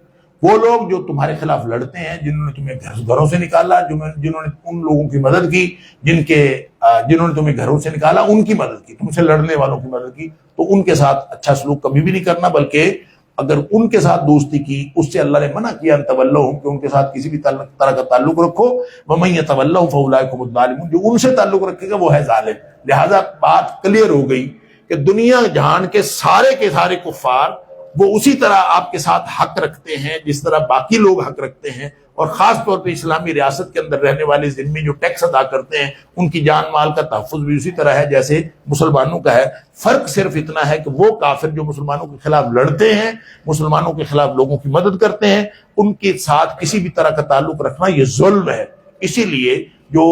وہ لوگ جو تمہارے خلاف لڑتے ہیں، جنہوں نے تمہیں گھروں سے نکالا، جنہوں نے ان لوگوں کی مدد کی، جنہوں نے تمہیں گھروں سے نکالا، ان کی مدد کی، تم سے لڑنے والوں کی مدد کی، تو ان کے ساتھ اچھا سلوک کبھی بھی نہیں کرنا. بلکہ اگر ان کے ساتھ دوستی کی، اس سے اللہ نے منع کیا ان تولہم، کہ ان کے ساتھ کسی بھی طرح کا تعلق رکھو. ومن یتولہم فاولئک هم الظالمون، جو ان سے تعلق رکھے گا وہ ہے ظالم. لہذا بات کلیئر ہو گئی کہ دنیا جہان کے سارے کفار وہ اسی طرح آپ کے ساتھ حق رکھتے ہیں جس طرح باقی لوگ حق رکھتے ہیں. اور خاص طور پہ اسلامی ریاست کے اندر رہنے والے ذمہ جو ٹیکس ادا کرتے ہیں، ان کی جان مال کا تحفظ بھی اسی طرح ہے جیسے مسلمانوں کا ہے. فرق صرف اتنا ہے کہ وہ کافر جو مسلمانوں کے خلاف لڑتے ہیں، مسلمانوں کے خلاف لوگوں کی مدد کرتے ہیں، ان کے ساتھ کسی بھی طرح کا تعلق رکھنا یہ ظلم ہے. اسی لیے جو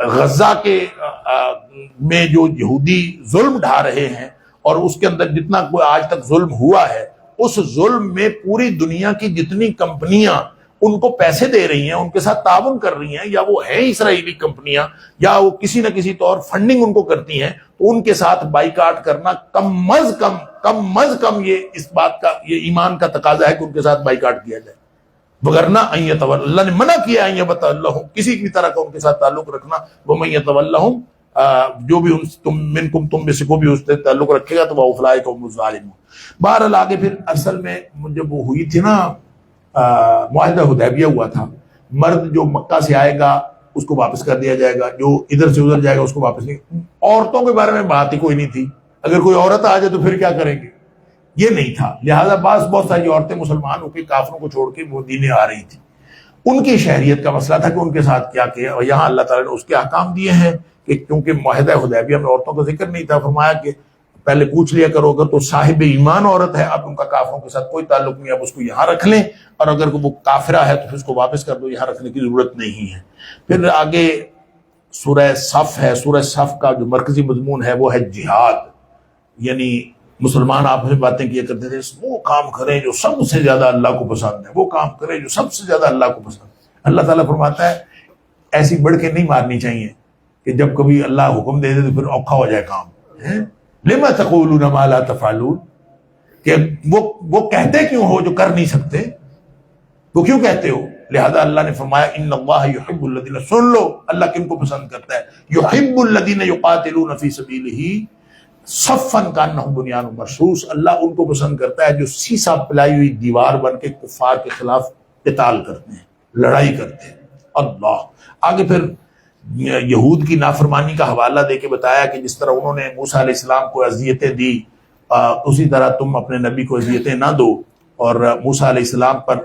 غزہ کے میں جو یہودی ظلم ڈھا رہے ہیں، اور اس کے اندر جتنا کوئی آج تک ظلم ہوا ہے، اس ظلم میں پوری دنیا کی جتنی کمپنیاں ان کو پیسے دے رہی ہیں، ان کے ساتھ تعاون کر رہی ہیں، یا وہ ہیں اسرائیلی کمپنیاں، یا وہ کسی نہ کسی طور فنڈنگ ان کو کرتی ہیں، تو ان کے ساتھ بائیکاٹ کرنا کم از کم یہ اس بات کا، یہ ایمان کا تقاضا ہے کہ ان کے ساتھ بائیکاٹ کیا جائے. وگرنہ اللہ نے منع کیا ہے یتولہم، کسی بھی طرح کا ان کے ساتھ تعلق رکھنا. ومن یتولہم، جو بھی تم میں سے کو بھی اس سے تعلق رکھے گا تو وہ اولئک هم الظالمون. بہرحال آگے پھر اصل میں جب وہ ہوئی تھی نا معاہدہ حدیبیہ ہوا تھا، مرد جو مکہ سے آئے گا اس کو واپس کر دیا جائے گا، جو ادھر سے ادھر جائے گا اس کو واپس نہیں۔ عورتوں کے بارے میں بات ہی کوئی نہیں تھی، اگر کوئی عورت آ جائے تو پھر کیا کریں گے، یہ نہیں تھا۔ لہذا بہت ساری عورتیں مسلمان ہو کے کافروں کو چھوڑ کے وہ دینے آ رہی تھی، ان کی شہریت کا مسئلہ تھا کہ ان کے ساتھ کیا کیا، اور یہاں اللہ تعالیٰ نے اس کے احکام دیے ہیں کہ کیونکہ معاہدہ حدیبیہ میں عورتوں کا ذکر نہیں تھا، فرمایا کہ پہلے پوچھ لیا کرو، اگر تو صاحب ایمان عورت ہے اب ان کا کافروں کے ساتھ کوئی تعلق نہیں، اب اس کو یہاں رکھ لیں، اور اگر وہ کافرہ ہے تو پھر اس کو واپس کر دو، یہاں رکھنے کی ضرورت نہیں ہے۔ پھر آگے سورہ صف ہے، سورہ صف کا جو مرکزی مضمون ہے وہ ہے جہاد، یعنی مسلمان آپس میں باتیں کیا کرتے تھے، وہ کام کریں جو سب سے زیادہ اللہ کو پسند ہے، وہ کام کریں جو سب سے زیادہ اللہ کو پسند ہے۔ اللہ تعالیٰ فرماتا ہے ایسی بڑھ کے نہیں مارنی چاہیے کہ جب کبھی اللہ حکم دے دے تو پھر اوکھا ہو جائے کام۔ لما تقولون ما لا تفعلون، کہ وہ کہتے کیوں ہو جو کر نہیں سکتے، وہ کیوں کہتے ہو؟ لہذا اللہ نے فرمایا ان اللہ یحب الذین، سن لو اللہ کن کو پسند کرتا ہے، یحب الذین یقاتلون فی سبیلہ صفا کانہم بنیان مرصوص، اللہ ان کو پسند کرتا ہے جو سیسا پلائی ہوئی دیوار بن کے کفار کے خلاف قتال کرتے ہیں، لڑائی کرتے ہیں۔ اللہ آگے پھر یہود کی نافرمانی کا حوالہ دے کے بتایا کہ جس طرح انہوں نے موسیٰ علیہ السلام کو اذیتیں دی، اسی طرح تم اپنے نبی کو اذیتیں نہ دو، اور موسیٰ علیہ السلام پر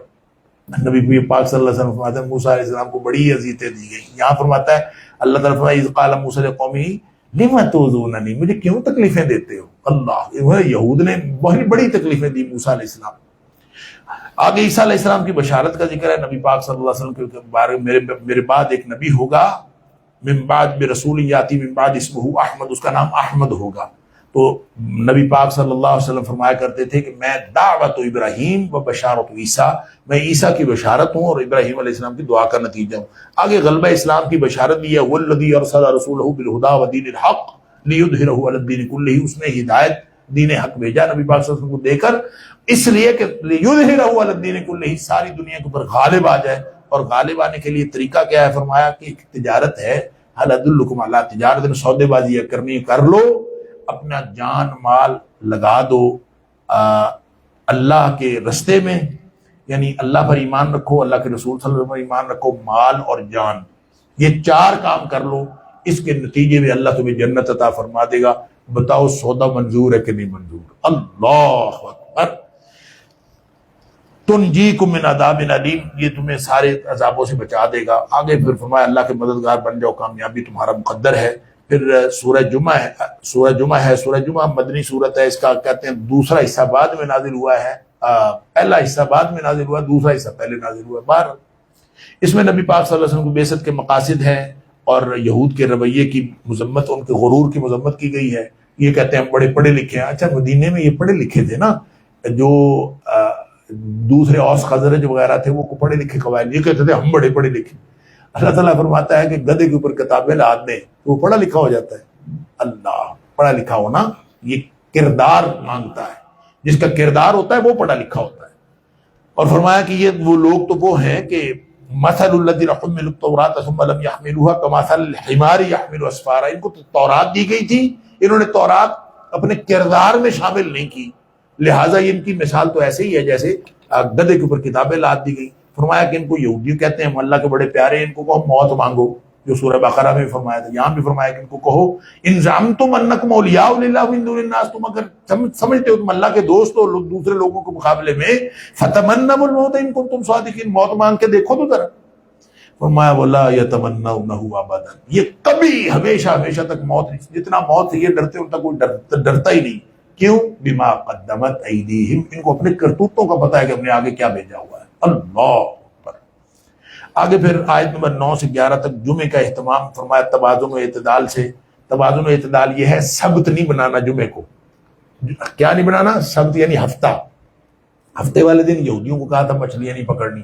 نبی پاک صلی اللہ علیہ وسلم فرماتے ہیں موسیٰ علیہ السلام کو بڑی اذیتیں دی گئی۔ یہاں فرماتا ہے اللہ تعالیٰ فرمایا اذ قال موسیٰ لقومہ لم تؤذوننی، مجھے کیوں تکلیفیں دیتے ہو؟ اللہ، یہود نے بہت بڑی تکلیفیں دی موسیٰ علیہ السلام۔ آگے عیسیٰ علیہ السلام کی بشارت کا ذکر ہے، نبی پاک صلی اللہ علیہ وسلم کے بارے میں میرے بعد ایک نبی ہوگا، من بعد برسول یاتی من بعد اسمہ احمد، اس کا نام احمد ہوگا۔ تو نبی پاک صلی اللہ علیہ وسلم فرمایا کرتے تھے کہ میں دعوت ابراہیم و بشارت عیسیٰ، میں عیسیٰ کی بشارت ہوں اور ابراہیم علیہ السلام کی دعا کا نتیجہ ہوں۔ آگے غلبہ اسلام کی بشارت دی ہے، والذی ارسل رسولہ بالہدی ودین الحق لیظہرہ علی الدین کلہ، اس نے ہدایت دین حق بھیجا نبی پاک صلی اللہ علیہ وسلم کو دے کر، اس لیے کہ لیظہرہ علی الدین کلہ، ساری دنیا کے اوپر غالب آ جائے۔ اور غالب آنے کے لیے طریقہ کیا ہے؟ فرمایا کہ ایک تجارت ہے، هل ادلکم علی تجارت، سودے بازی کرنی کر لو، اپنا جان مال لگا دو اللہ کے رستے میں، یعنی اللہ پر ایمان رکھو، اللہ کے رسول صلی اللہ علیہ وسلم پر ایمان رکھو، مال اور جان، یہ چار کام کر لو، اس کے نتیجے میں اللہ تمہیں جنت عطا فرما دے گا۔ بتاؤ سودا منظور ہے کہ نہیں منظور؟ اللہ اکبر۔ تنجیکم من عذاب علیم، یہ تمہیں سارے عذابوں سے بچا دے گا۔ آگے پھر فرمایا اللہ کے مددگار بن جاؤ، کامیابی تمہارا مقدر ہے۔ پھر سورہ جمعہ ہے، سورہ جمعہ مدنی صورت ہے، اس کا کہتے ہیں دوسرا حصہ بعد میں نازل ہوا ہے، پہلا حصہ بعد میں نازل ہوا، دوسرا حصہ پہلے نازل ہوا۔ بہر اس میں نبی پاک صلی اللہ علیہ وسلم کی بعثت کے مقاصد ہیں، اور یہود کے رویے کی مذمت، ان کے غرور کی مذمت کی گئی ہے۔ یہ کہتے ہیں ہم بڑے پڑھے لکھے ہیں، اچھا مدینے میں یہ پڑھے لکھے تھے نا، جو دوسرے اوس خزرج وغیرہ تھے وہ پڑھے لکھے قبائل، یہ کہتے تھے ہم بڑے پڑھے لکھے۔ اللہ تعالیٰ فرماتا ہے کہ گدھے کے اوپر کتابیں لاد دیں تو وہ پڑھا لکھا ہو جاتا ہے۔ اللہ، پڑھا لکھا ہونا یہ کردار مانگتا ہے، جس کا کردار ہوتا ہے وہ پڑھا لکھا ہوتا ہے۔ اور فرمایا کہ یہ وہ لوگ تو وہ ہیں کہ مثل الذین حملوا التوراۃ ثم لم يحملوها كمثل الحمار يحمل اسفارا، ان کو تورات دی گئی تھی، انہوں نے تورات اپنے کردار میں شامل نہیں کی، لہٰذا ان کی مثال تو ایسے ہی ہے جیسے گدھے کے اوپر کتابیں لاد دی گئی۔ فرمایا کہ ان کو یہودی کہتے ہیں، ہم اللہ کے بڑے پیارے، ان کو کہو موت مانگو، جو سورہ بقرہ میں فرمایا تھا، یہاں بھی فرمایا کہ ان کو کہو ان زعمتم انکم اولیاء للہ من دون الناس، تم اگر سمجھتے ہو تم اللہ کے دوست ہو دوسرے لوگوں کے مقابلے میں، فتمنوا الموت ان کنتم صادقین، موت مانگ کے دیکھو تو ذرا۔ فرمایا ولا یتمنونہ ابدا، یہ کبھی ہمیشہ تک موت، جتنا موت سے یہ ڈرتے ان تک کوئی ڈرتا ہی نہیں۔ کیوں؟ بما قدمت ایدیہم، ان کو اپنے کرتوتوں کا پتہ ہے کہ ہم نے آگے کیا بھیجا ہوا ہے۔ اللہ اکبر۔ آگے پھر آیت نمبر 9 سے 11 تک جمعے کا اہتمام، فرمایا توازن و اعتدال سے۔ توازن و اعتدال یہ ہے سبت نہیں بنانا جمعے کو، کیا نہیں بنانا؟ سبت یعنی ہفتے والے دن یہودیوں کو کہا تھا مچھلیاں نہیں پکڑنی،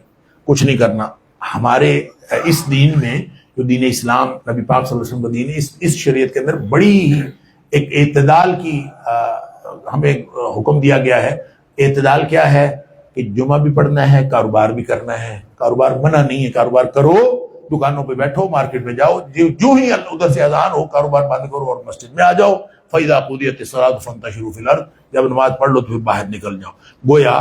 کچھ نہیں کرنا۔ ہمارے اس دین میں جو دین اسلام نبی پاک صلی اللہ علیہ وسلم کا دین ہے، اس شریعت کے اندر بڑی ایک اعتدال کی ہمیں حکم دیا گیا ہے۔ اعتدال کیا ہے؟ کہ جمعہ بھی پڑھنا ہے، کاروبار بھی کرنا ہے، کاروبار منع نہیں ہے، کاروبار کرو، دکانوں پہ بیٹھو، مارکیٹ میں جاؤ، جو ہی ادھر سے اذان ہو کاروبار بند کرو اور مسجد میں آ جاؤ۔ فَإِذَا قُضِيَتِ الصَّلَاةُ فَانتَشِرُوا فِي الْأَرْضِ، جب نماز پڑھ لو تو پھر باہر نکل جاؤ۔ گویا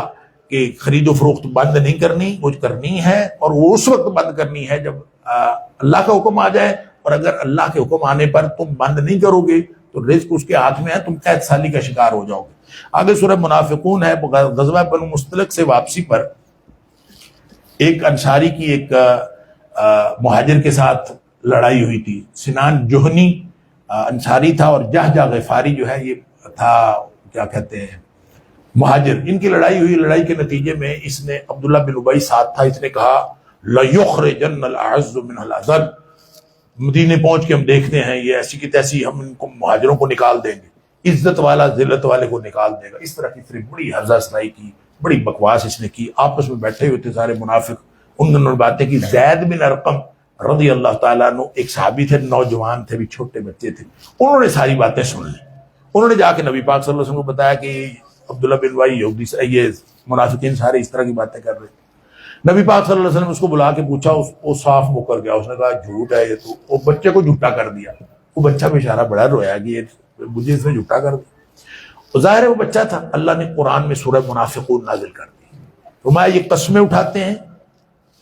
کہ خرید و فروخت بند نہیں کرنی، وہ کرنی ہے اور وہ اس وقت بند کرنی ہے جب اللہ کا حکم آ جائے، اور اگر اللہ کے حکم آنے پر تم بند نہیں کرو گے تو رزق اس کے ہاتھ میں ہے، تم قید سالی کا شکار ہو جاؤ گے۔ آگے سورہ منافقون ہے۔ غزوہ بنو مصطلق سے واپسی پر ایک انصاری کی ایک مہاجر کے ساتھ لڑائی ہوئی تھی۔ سنان جوہنی انصاری تھا اور جہجہ غفاری جو ہے یہ تھا کیا کہتے ہیں مہاجر۔ ان کی لڑائی ہوئی، لڑائی کے نتیجے میں اس نے عبداللہ بن ابی ساتھ تھا، اس نے کہا لَيُخْرِجَنَّ الْأَعَزُّ مِنْهَا الْأَذَلَّ، مدینے پہنچ کے ہم دیکھتے ہیں یہ ایسی کی تیسی ہم ان کو مہاجروں کو نکال دیں گے، عزت والا ذلت والے کو نکال دے گا۔ اس طرح کی صرف بڑی ہرزہ سنائی کی، بڑی بکواس اس نے کی۔ آپس میں بیٹھے ہوئے تھے سارے منافق، انہوں نے باتیں کی۔ زید بن ارقم رضی اللہ تعالیٰ عنہ ایک صحابی تھے، نوجوان تھے، بھی چھوٹے بچے تھے، انہوں نے ساری باتیں سن لی۔ انہوں نے جا کے نبی پاک صلی اللہ علیہ وسلم کو بتایا کہ عبداللہ بن ابی یہودی یہ منافقین سارے اس طرح کی باتیں کر رہے۔ نبی پاک صلی اللہ علیہ وسلم اس کو بلا کے پوچھا، وہ صاف مکر گیا، اس نے کہا جھوٹ ہے یہ تو، وہ بچے کو جھوٹا کر دیا۔ وہ بچہ بیچارہ بڑا رویا کہ یہ مجھے اس نے جھوٹا کر دیا۔ ظاہر ہے وہ بچہ تھا۔ اللہ نے قرآن میں سورہ منافقون نازل کر دی، فرمایا یہ قسمیں اٹھاتے ہیں،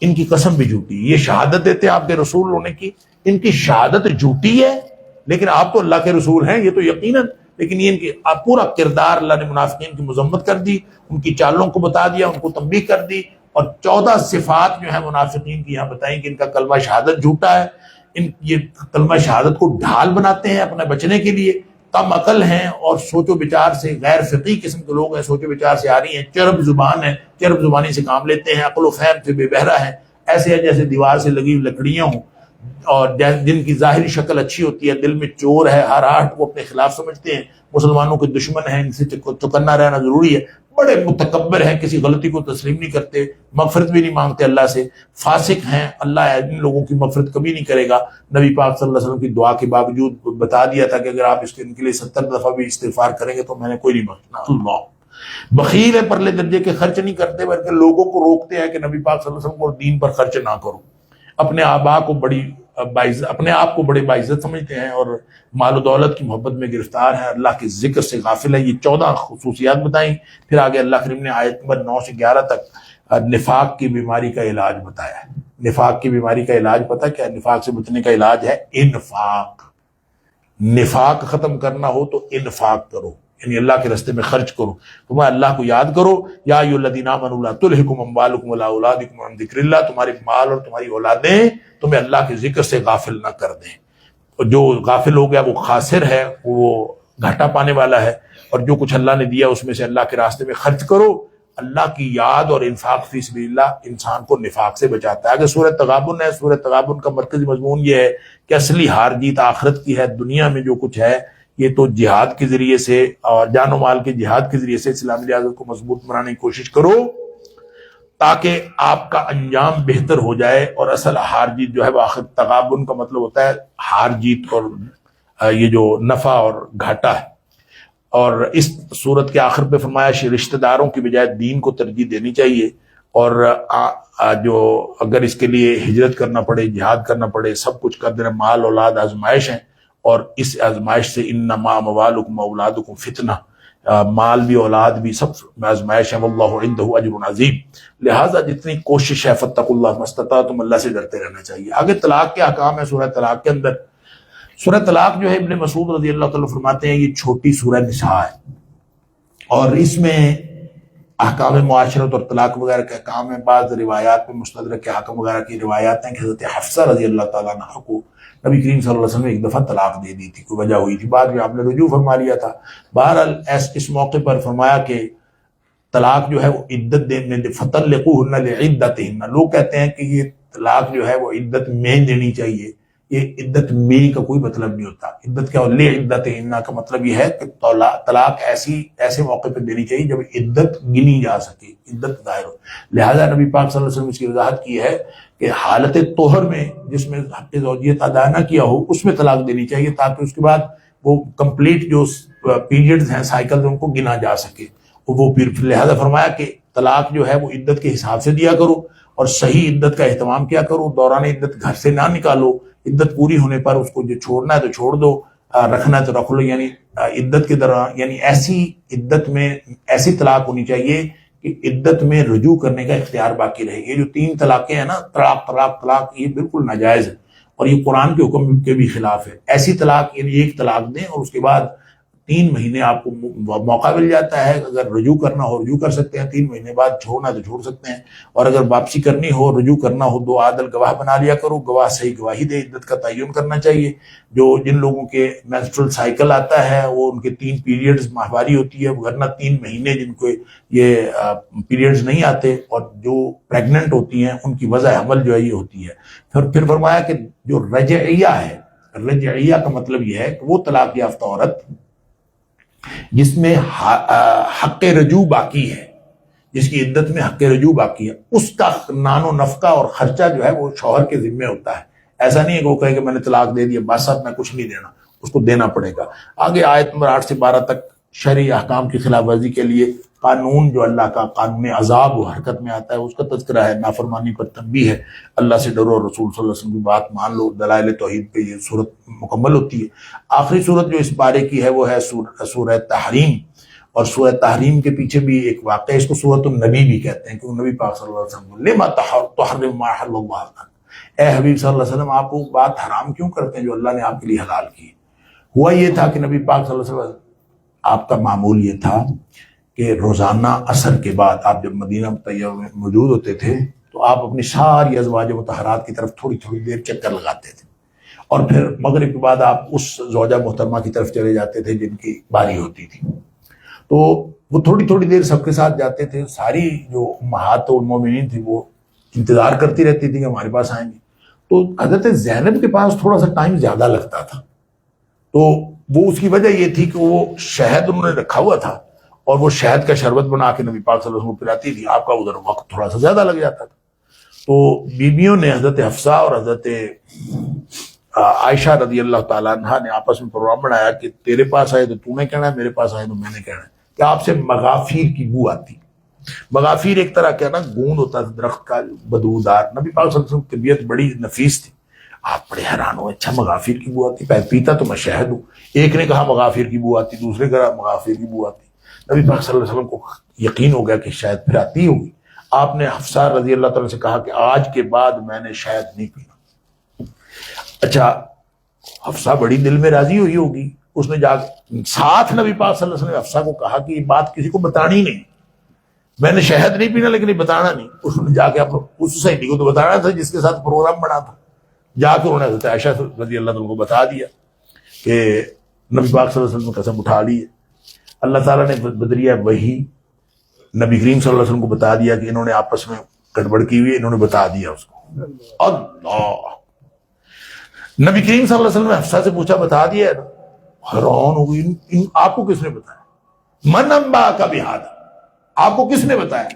ان کی قسم بھی جھوٹی، یہ شہادت دیتے ہیں آپ کے رسول ہونے کی، ان کی شہادت جھوٹی ہے، لیکن آپ تو اللہ کے رسول ہیں یہ تو یقیناً، لیکن یہ ان کی پورا کردار اللہ نے منافقین کی مذمت کر دی، ان کی چالوں کو بتا دیا، ان کو تنبیہ کر دی، اور 14 صفات جو ہیں منافقین کی یہاں بتائیں کہ ان کا کلمہ شہادت جھوٹا ہے، یہ کلمہ شہادت کو ڈھال بناتے ہیں اپنے بچنے کے لیے، کم عقل ہیں اور سوچ و بچار سے غیر فقی قسم کے لوگ ہیں، سوچ و بچار سے آ رہی ہیں، چرب زبان ہے، چرب زبانی سے کام لیتے ہیں، عقل و فہم سے بے بہرا ہیں، ایسے ہیں جیسے دیوار سے لگی لکڑیاں ہوں، اور جن کی ظاہری شکل اچھی ہوتی ہے، دل میں چور ہے، ہر آہٹ کو اپنے خلاف سمجھتے ہیں، مسلمانوں کے دشمن ہیں، ان سے چکنا رہنا ضروری ہے، بڑے متکبر ہیں، کسی غلطی کو تسلیم نہیں کرتے، مغفرت بھی نہیں مانگتے اللہ سے، فاسق ہیں، اللہ ان لوگوں کی مغفرت کبھی نہیں کرے گا۔ نبی پاک صلی اللہ علیہ وسلم کی دعا کے باوجود بتا دیا تھا کہ اگر آپ ان کے لیے 70 دفعہ بھی استغفار کریں گے تو میں نے کوئی نہیں بخشنا۔ اللہ بخیل ہے، پرلے درجے کے خرچ نہیں کرتے بلکہ لوگوں کو روکتے ہیں کہ نبی پاک صلی اللہ علیہ وسلم کو دین پر خرچ نہ کرو، اپنے آبا کو اپنے آپ کو بڑے باعزت سمجھتے ہیں اور مال و دولت کی محبت میں گرفتار ہیں، اللہ کے ذکر سے غافل ہے۔ یہ 14 خصوصیات بتائیں، پھر آگے اللہ کریم نے آیت نمبر 9 سے 11 تک نفاق کی بیماری کا علاج بتایا ہے۔ نفاق کی بیماری کا علاج پتہ کیا ہے؟ نفاق سے بچنے کا علاج ہے انفاق۔ نفاق ختم کرنا ہو تو انفاق کرو، یعنی اللہ کے راستے میں خرچ کرو، تمہیں اللہ کو یاد کرو۔ یا ایھا الذین آمنوا لا تلھکم اموالکم ولا اولادکم عن ذکر اللہ، تمہارے مال اور تمہاری اولادیں تمہیں اللہ کے ذکر سے غافل نہ کر دیں۔ اور جو غافل ہو گیا وہ خاسر ہے، وہ گھاٹا پانے والا ہے، اور جو کچھ اللہ نے دیا اس میں سے اللہ کے راستے میں خرچ کرو۔ اللہ کی یاد اور انفاق فی سبیل اللہ انسان کو نفاق سے بچاتا ہے۔ اگر سورہ تغابن ہے، سورہ تغابن کا مرکزی مضمون یہ ہے کہ اصلی ہار جیت آخرت کی ہے، دنیا میں جو کچھ ہے یہ تو جہاد کے ذریعے سے اور جان و مال کے جہاد کے ذریعے سے اسلامی ریاست کو مضبوط بنانے کی کوشش کرو تاکہ آپ کا انجام بہتر ہو جائے، اور اصل ہار جیت جو ہے وہ آخر تغابن کا مطلب ہوتا ہے ہار جیت اور یہ جو نفع اور گھاٹا ہے۔ اور اس صورت کے آخر پہ فرمایا رشتہ داروں کی بجائے دین کو ترجیح دینی چاہیے، اور جو اگر اس کے لیے ہجرت کرنا پڑے، جہاد کرنا پڑے، سب کچھ کر دینا، مال اولاد آزمائش ہیں، اور اس آزمائش سے انما اموالکم واولادکم فتنہ، مال بھی اولاد بھی سب آزمائش ہے، واللہ عندہ اجر عظیم۔ لہٰذا جتنی کوشش ہے فاتقوا اللہ ما استطعتم، اللہ سے ڈرتے رہنا چاہیے۔ آگے طلاق کے احکام ہے سورہ طلاق کے اندر۔ سورہ طلاق جو ہے ابن مسعود رضی اللہ تعالیٰ فرماتے ہیں یہ چھوٹی سورہ نساء ہے، اور اس میں احکام معاشرت اور طلاق وغیرہ کے احکام ہیں۔ بعض روایات میں مستدرک کے حاکم وغیرہ کی روایات ہیں کہ حضرت حفصہ رضی اللہ تعالیٰ عنہ کو نبی کریم صلی اللہ علیہ وسلم نے ایک دفعہ طلاق دے دی تھی، کوئی وجہ ہوئی تھی، بعد میں آپ نے رجوع فرما لیا تھا۔ بہرحال اس موقع پر فرمایا کہ طلاق جو ہے وہ عدت دینے، فطلقوہن لعدتہن، لوگ کہتے ہیں کہ یہ طلاق جو ہے وہ عدت میں دینی چاہیے، یہ عدت میں کا کوئی مطلب نہیں ہوتا۔ عدت کیا ہو، لعدتہن کا مطلب یہ ہے کہ طلاق ایسے موقع پہ دینی چاہیے جب عدت گنی جا سکے، عدت ظاہر ہو۔ لہٰذا نبی پاک صلی اللہ علیہ وسلم اس کی وضاحت کی ہے کہ حالت طہر میں جس میں حق زوجیت ادا نہ کیا ہو اس میں طلاق دینی چاہیے، تاکہ اس کے بعد وہ کمپلیٹ جو پیریڈز ہیں، سائیکل ان کو گنا جا سکے۔ وہ پھر لہذا فرمایا کہ طلاق جو ہے وہ عدت کے حساب سے دیا کرو، اور صحیح عدت کا اہتمام کیا کرو، دوران عدت گھر سے نہ نکالو، عدت پوری ہونے پر اس کو جو چھوڑنا ہے تو چھوڑ دو، رکھنا ہے تو رکھ لو، یعنی عدت کے دوران، یعنی ایسی عدت میں ایسی طلاق ہونی چاہیے کہ عدت میں رجوع کرنے کا اختیار باقی رہے. یہ جو 3 طلاقیں ہیں نا، طلاق طلاق طلاق، یہ بالکل ناجائز ہے اور یہ قرآن کے حکم کے بھی خلاف ہے. ایسی طلاق یعنی ایک طلاق دیں اور اس کے بعد 3 مہینے آپ کو موقع مل جاتا ہے. اگر رجوع کرنا ہو رجوع کر سکتے ہیں، 3 مہینے بعد چھوڑنا تو چھوڑ سکتے ہیں. اور اگر واپسی کرنی ہو، رجوع کرنا ہو، 2 عادل گواہ بنا لیا کرو، گواہ صحیح گواہی دے. عدت کا تعین کرنا چاہیے. جن لوگوں کے مینسٹرل سائیکل آتا ہے وہ ان کے 3 پیریڈز ماہواری ہوتی ہے، ورنہ 3 مہینے جن کو یہ پیریڈز نہیں آتے، اور جو پریگننٹ ہوتی ہیں ان کی وضع حمل جو ہے یہ ہوتی ہے. پھر فرمایا کہ جو رجعیہ ہے، رجعیہ کا مطلب یہ ہے کہ وہ طلاق یافتہ عورت جس میں حق رجوع باقی ہے، جس کی عدت میں حق رجوع باقی ہے، اس کا نان و نفقہ اور خرچہ جو ہے وہ شوہر کے ذمے ہوتا ہے. ایسا نہیں ہے کہ وہ کہے کہ میں نے طلاق دے دیا بس اب میں کچھ نہیں دینا، اس کو دینا پڑے گا. آگے آیت نمبر 8 سے 12 تک شرعی احکام کی خلاف ورزی کے لیے قانون جو اللہ کا قانون عذاب و حرکت میں آتا ہے اس کا تذکرہ ہے. نافرمانی پر تنبیہ ہے. اللہ سے ڈرو اور رسول صلی اللہ علیہ وسلم کی بات مان لو. دلائل توحید پہ یہ صورت مکمل ہوتی ہے. آخری صورت جو اس بارے کی ہے وہ ہے سورہ تحریم. اور سورہ تحریم کے پیچھے بھی ایک واقعہ، اس کو سورۃ النبی بھی کہتے ہیں، کیونکہ نبی پاک صلی اللہ علیہ وسلم لما تحرم ما احل اللہ لک، اے حبیب صلی اللہ علیہ وسلم آپ وہ بات حرام کیوں کرتے ہیں جو اللہ نے آپ کے لیے حلال کی. ہوا یہ تھا کہ نبی پاک صلی اللہ علیہ وسلم آپ کا معمول یہ تھا کہ روزانہ عصر کے بعد آپ جب مدینہ طیبہ میں موجود ہوتے تھے تو آپ اپنی ساری ازواج مطہرات کی طرف تھوڑی تھوڑی دیر چکر لگاتے تھے، اور پھر مغرب کے بعد آپ اس زوجہ محترمہ کی طرف چلے جاتے تھے جن کی باری ہوتی تھی. تو وہ تھوڑی تھوڑی دیر سب کے ساتھ جاتے تھے. ساری جو امہات المومنین تھی وہ انتظار کرتی رہتی تھی کہ ہمارے پاس آئیں گے. تو حضرت زینب کے پاس تھوڑا سا ٹائم زیادہ لگتا تھا. تو وہ اس کی وجہ یہ تھی کہ وہ شہد انہوں نے رکھا ہوا تھا اور وہ شہد کا شربت بنا کے نبی پاک صلی اللہ علیہ وسلم کو پلاتی تھی. آپ کا ادھر وقت تھوڑا سا زیادہ لگ جاتا تھا. تو بیویوں نے حضرت حفصہ اور حضرت عائشہ رضی اللہ تعالیٰ عنہ نے آپس میں پروگرام بنایا کہ تیرے پاس آئے تو تو نے کہنا ہے، میرے پاس آئے تو میں نے کہنا ہے، کہ آپ سے مغافیر کی بو آتی. مغافیر ایک طرح کا نا گوند ہوتا تھا درخت کا بدبودار. نبی پاک صلی اللہ علیہ وسلم کی طبیعت بڑی نفیس تھی. آپ بڑے حیران ہو، اچھا مغافیر کی بو آتی، پیتا تو میں شہد ہوں. ایک نے کہا مغافیر کی بو آتی، دوسرے کہا مغافیر کی بو آتی. نبی پاک صلی اللہ علیہ وسلم کو یقین ہو گیا کہ شاید پھر آتی ہوگی. آپ نے حفصہ رضی اللہ تعالیٰ سے کہا کہ آج کے بعد میں نے شاید نہیں پینا. اچھا حفصہ بڑی دل میں راضی ہوئی ہوگی. اس نے جا ساتھ نبی پاک صلی اللہ علیہ وسلم نے حفصہ کو کہا کہ یہ بات کسی کو بتانی نہیں، میں نے شہد نہیں پینا لیکن یہ بتانا نہیں. اس نے جا کے اس سہیلی کو تو بتانا تھا جس کے ساتھ پروگرام بنا تھا. جا کے انہوں نے حضرت عائشہ رضی اللہ عنہ کو بتا دیا کہ نبی پاک صلی اللہ علیہ وسلم نے قسم اٹھا لی ہے. اللہ تعالیٰ نے بدریہ وحی نبی کریم صلی اللہ علیہ وسلم کو بتا دیا کہ انہوں نے آپس میں گڑبڑ کی ہوئی ہے. انہوں نے بتا دیا اس کو. اللہ نبی کریم صلی اللہ علیہ وسلم نے حفصہ سے پوچھا بتا دیا ہے نا؟ حیران ہو گئی. آپ کو کس نے بتایا؟ من انبا کا بہذا، آپ کو کس نے بتایا؟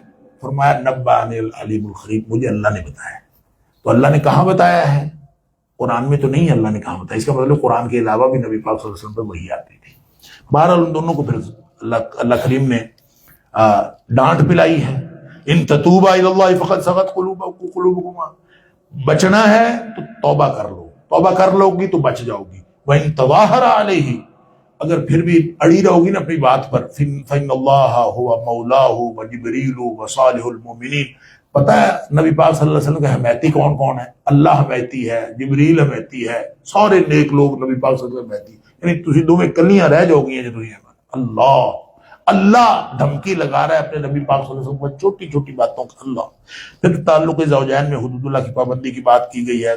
فرمایا نبأنی العلیم الخبیر، مجھے اللہ نے بتایا. تو اللہ نے کہاں بتایا ہے؟ قرآن میں تو نہیں اللہ نے کہاں بتایا. اس کا مطلب قرآن کے علاوہ بھی نبی پاک صلی اللہ علیہ وسلم پہ وحی آتی تھی. بہرحال ان دونوں کو پھر اللہ کریم نے ڈانٹ پلائی ہے. ان تتوبا الی اللہ فقد صغت قلوبکما، بچنا ہے تو توبہ کر لو، توبہ کر لو گی تو بچ جاؤ گی. وَإِن تَظَاهَرَ عَلَيْهِ، اگر پھر بھی اڑی رہو گی نا اپنی بات پر، فَإِنَّ اللَّهَ هُوَ مَوْلَاهُ وَجِبْرِيلُ وَصَالِحُ الْمُؤْمِنِينَ. پتہ ہے نبی پاک صلی اللہ علیہ وسلم کے حمایتی کون کون ہے؟ اللہ حمایتی ہے، جبریل حمایتی ہے، سارے نیک لوگ نبی پاک صلی اللہ علیہ وسلم حمایتی. یعنی تسی دو میں کلیاں رہ جاؤ گی جو تسی. اللہ دھمکی لگا رہا ہے اپنے نبی پاک صلی اللہ علیہ وسلم کو چھوٹی چھوٹی باتوں کا. اللہ پھر تعلق زوجین میں حدود اللہ کی پابندی کی بات کی گئی ہے،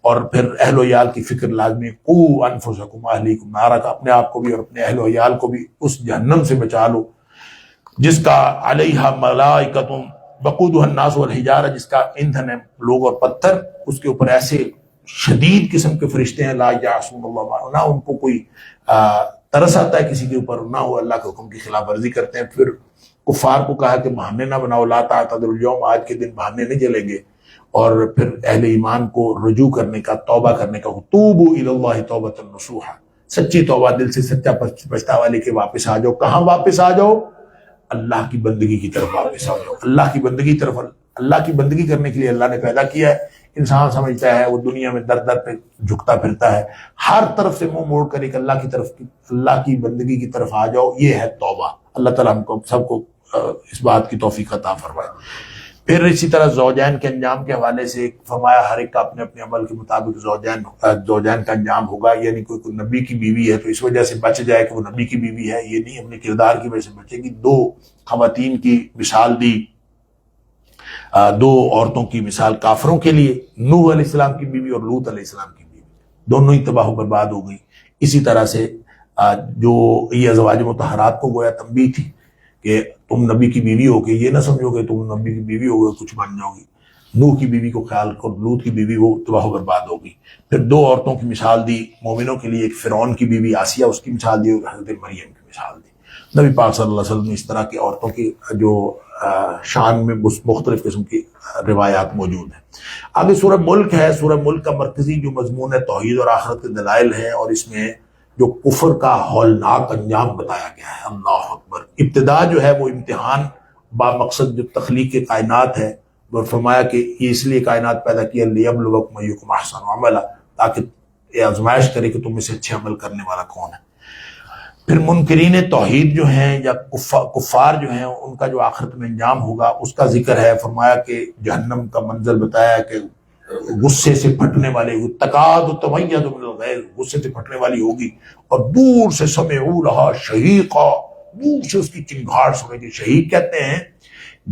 اور پھر اہل و عیال کی فکر لازمی. قوا انفسکم اہلیکم نارا، کا اپنے آپ کو بھی اور اپنے اہل و عیال کو بھی اس جہنم سے بچا لو جس کا علیہا ملائکۃ وقودھا الناس والحجارہ، جس کا ایندھن ہے لوگ اور پتھر. اس کے اوپر ایسے شدید قسم کے فرشتے ہیں، لا یعصون اللہ ما، نہ ان کو کوئی ترس آتا ہے کسی کے اوپر، نہ وہ اللہ کے حکم کی خلاف ورزی کرتے ہیں. پھر کفار کو کہا کہ بہانے نہ بناؤ، لا تعتذروا اليوم، آج کے دن بہانے نہیں چلیں گے. اور پھر اہل ایمان کو رجوع کرنے کا، توبہ کرنے کا. توبوا الی اللہ توبۃ نصوحا، سچی توبہ، دل سے سچا پچھتاوا لے کے واپس آ جاؤ. کہاں واپس آ جاؤ؟ اللہ کی بندگی کی طرف واپس آ جاؤ. اللہ کی بندگی کی طرف. اللہ کی بندگی کرنے کے لیے اللہ نے پیدا کیا ہے. انسان سمجھتا ہے وہ دنیا میں در در پہ جھکتا پھرتا ہے، ہر طرف سے منہ موڑ کر ایک اللہ کی طرف، اللہ کی بندگی کی طرف آ جاؤ. یہ ہے توبہ. اللہ تعالیٰ ہم کو سب کو اس بات کی توفیق عطا فرمائے۔ پھر اسی طرح زوجین کے انجام کے حوالے سے فرمایا ہر ایک کا اپنے اپنے عمل کے مطابق زوجین کا انجام ہوگا، یعنی کوئی نبی کی بیوی ہے تو اس وجہ سے بچ جائے کہ وہ نبی کی بیوی ہے، یہ نہیں، اپنے کردار کی وجہ سے بچے گی۔ دو خواتین کی مثال دی، دو عورتوں کی مثال کافروں کے لیے، نوح علیہ السلام کی بیوی اور لوط علیہ السلام کی بیوی، دونوں ہی تباہ و برباد ہو گئی۔ اسی طرح سے جو یہ ازواج مطہرات کو گویا تنبیہ تھی کہ تم نبی کی بیوی ہو کے یہ نہ سمجھو کہ تم نبی کی بیوی ہو گئے کچھ بن جاؤ گی، نوح کی بیوی کو خیال کرو، لوط کی بیوی وہ تباہ و برباد ہو گئی۔ پھر دو عورتوں کی مثال دی مومنوں کے لیے، ایک فرعون کی بیوی آسیہ اس کی مثال دی اور حضرت مریم کی مثال دی۔ نبی پاک صلی اللہ علیہ وسلم نے اس طرح کی عورتوں کی جو شان میں مختلف قسم کی روایات موجود ہیں۔ آگے سورہ ملک ہے، سورہ ملک کا مرکزی جو مضمون ہے توحید اور آخرت کے دلائل ہیں، اور اس میں جو کفر کا ہولناک انجام بتایا گیا ہے۔ اللہ اکبر۔ ابتدا جو ہے وہ امتحان با مقصد جو تخلیق کے کائنات ہے، اور فرمایا کہ یہ اس لیے کائنات پیدا کیا لیبلوکم ایکم احسن عملا، تاکہ یہ آزمائش کرے کہ تم میں سے اچھے عمل کرنے والا کون ہے۔ پھر منکرین توحید جو ہیں یا کفار جو ہیں ان کا جو آخرت میں انجام ہوگا اس کا ذکر ہے۔ فرمایا کہ جہنم کا منظر بتایا کہ غصے سے پھٹنے والے، تکاد تمیز من الغیظ، غصے سے پھٹنے والی ہوگی، اور دور سے سمعوا لہا شہیقا، دور سے اس کی چنگھاڑ سنے گی۔ شہیق کہتے ہیں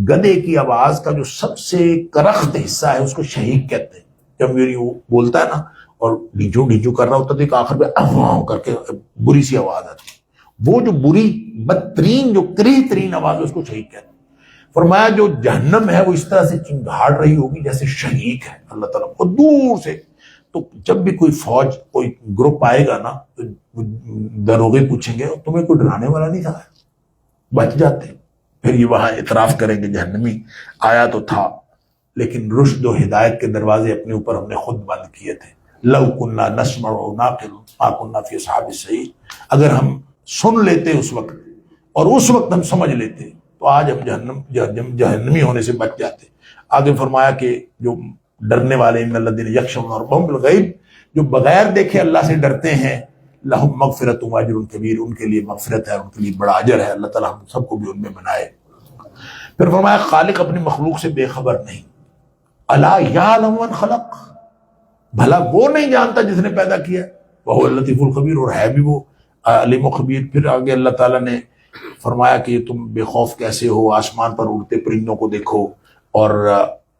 گدے کی آواز کا جو سب سے کرخت حصہ ہے اس کو شہیق کہتے ہیں۔ جب میری وہ بولتا ہے نا اور ڈھیچو ڈھیچو کر رہا ہوتا ہے تو آخر پہ اواں کر کے بری سی آواز آتی ہے، وہ جو بری بدترین جو کریہ ترین آواز ہے اس کو شہیق کہتے ہیں۔ فرمایا جو جہنم ہے وہ اس طرح سے چنگھاڑ رہی ہوگی جیسے شہیق ہے اللہ تعالیٰ، اور دور سے۔ تو جب بھی کوئی فوج کوئی گروپ آئے گا نا تو دروغے پوچھیں گے تمہیں کوئی ڈرانے والا نہیں تھا، بچ جاتے۔ پھر یہ وہاں اعتراف کریں گے جہنمی آیا تو تھا لیکن رشد و ہدایت کے دروازے اپنے اوپر ہم نے خود بند کیے تھے۔ لو کنا نسمع و نعقل ما کنا فی اصحاب السعیر، اگر ہم سن لیتے اس وقت اور اس وقت ہم سمجھ لیتے تو آج ہم جہنمی ہونے سے بچ جاتے۔ آگے فرمایا کہ جو ڈرنے والے ان الذین یخشون ربہم بالغیب، جو بغیر دیکھے اللہ سے ڈرتے ہیں، لہم مغفرۃ و اجر کبیر، ان کے لیے مغفرت ہے، ان کے لیے بڑا اجر ہے۔ اللہ تعالیٰ ہم سب کو بھی ان میں بنائے۔ پھر فرمایا خالق اپنی مخلوق سے بے خبر نہیں، الا یعلم من خلق، بھلا وہ نہیں جانتا جس نے پیدا کیا، وہو اللطیف الخبیر، اور ہے بھی وہ علیم و خبیر۔ پھر آگے اللہ تعالیٰ نے فرمایا کہ تم بے خوف کیسے ہو، آسمان پر اڑتے پرندوں کو دیکھو، اور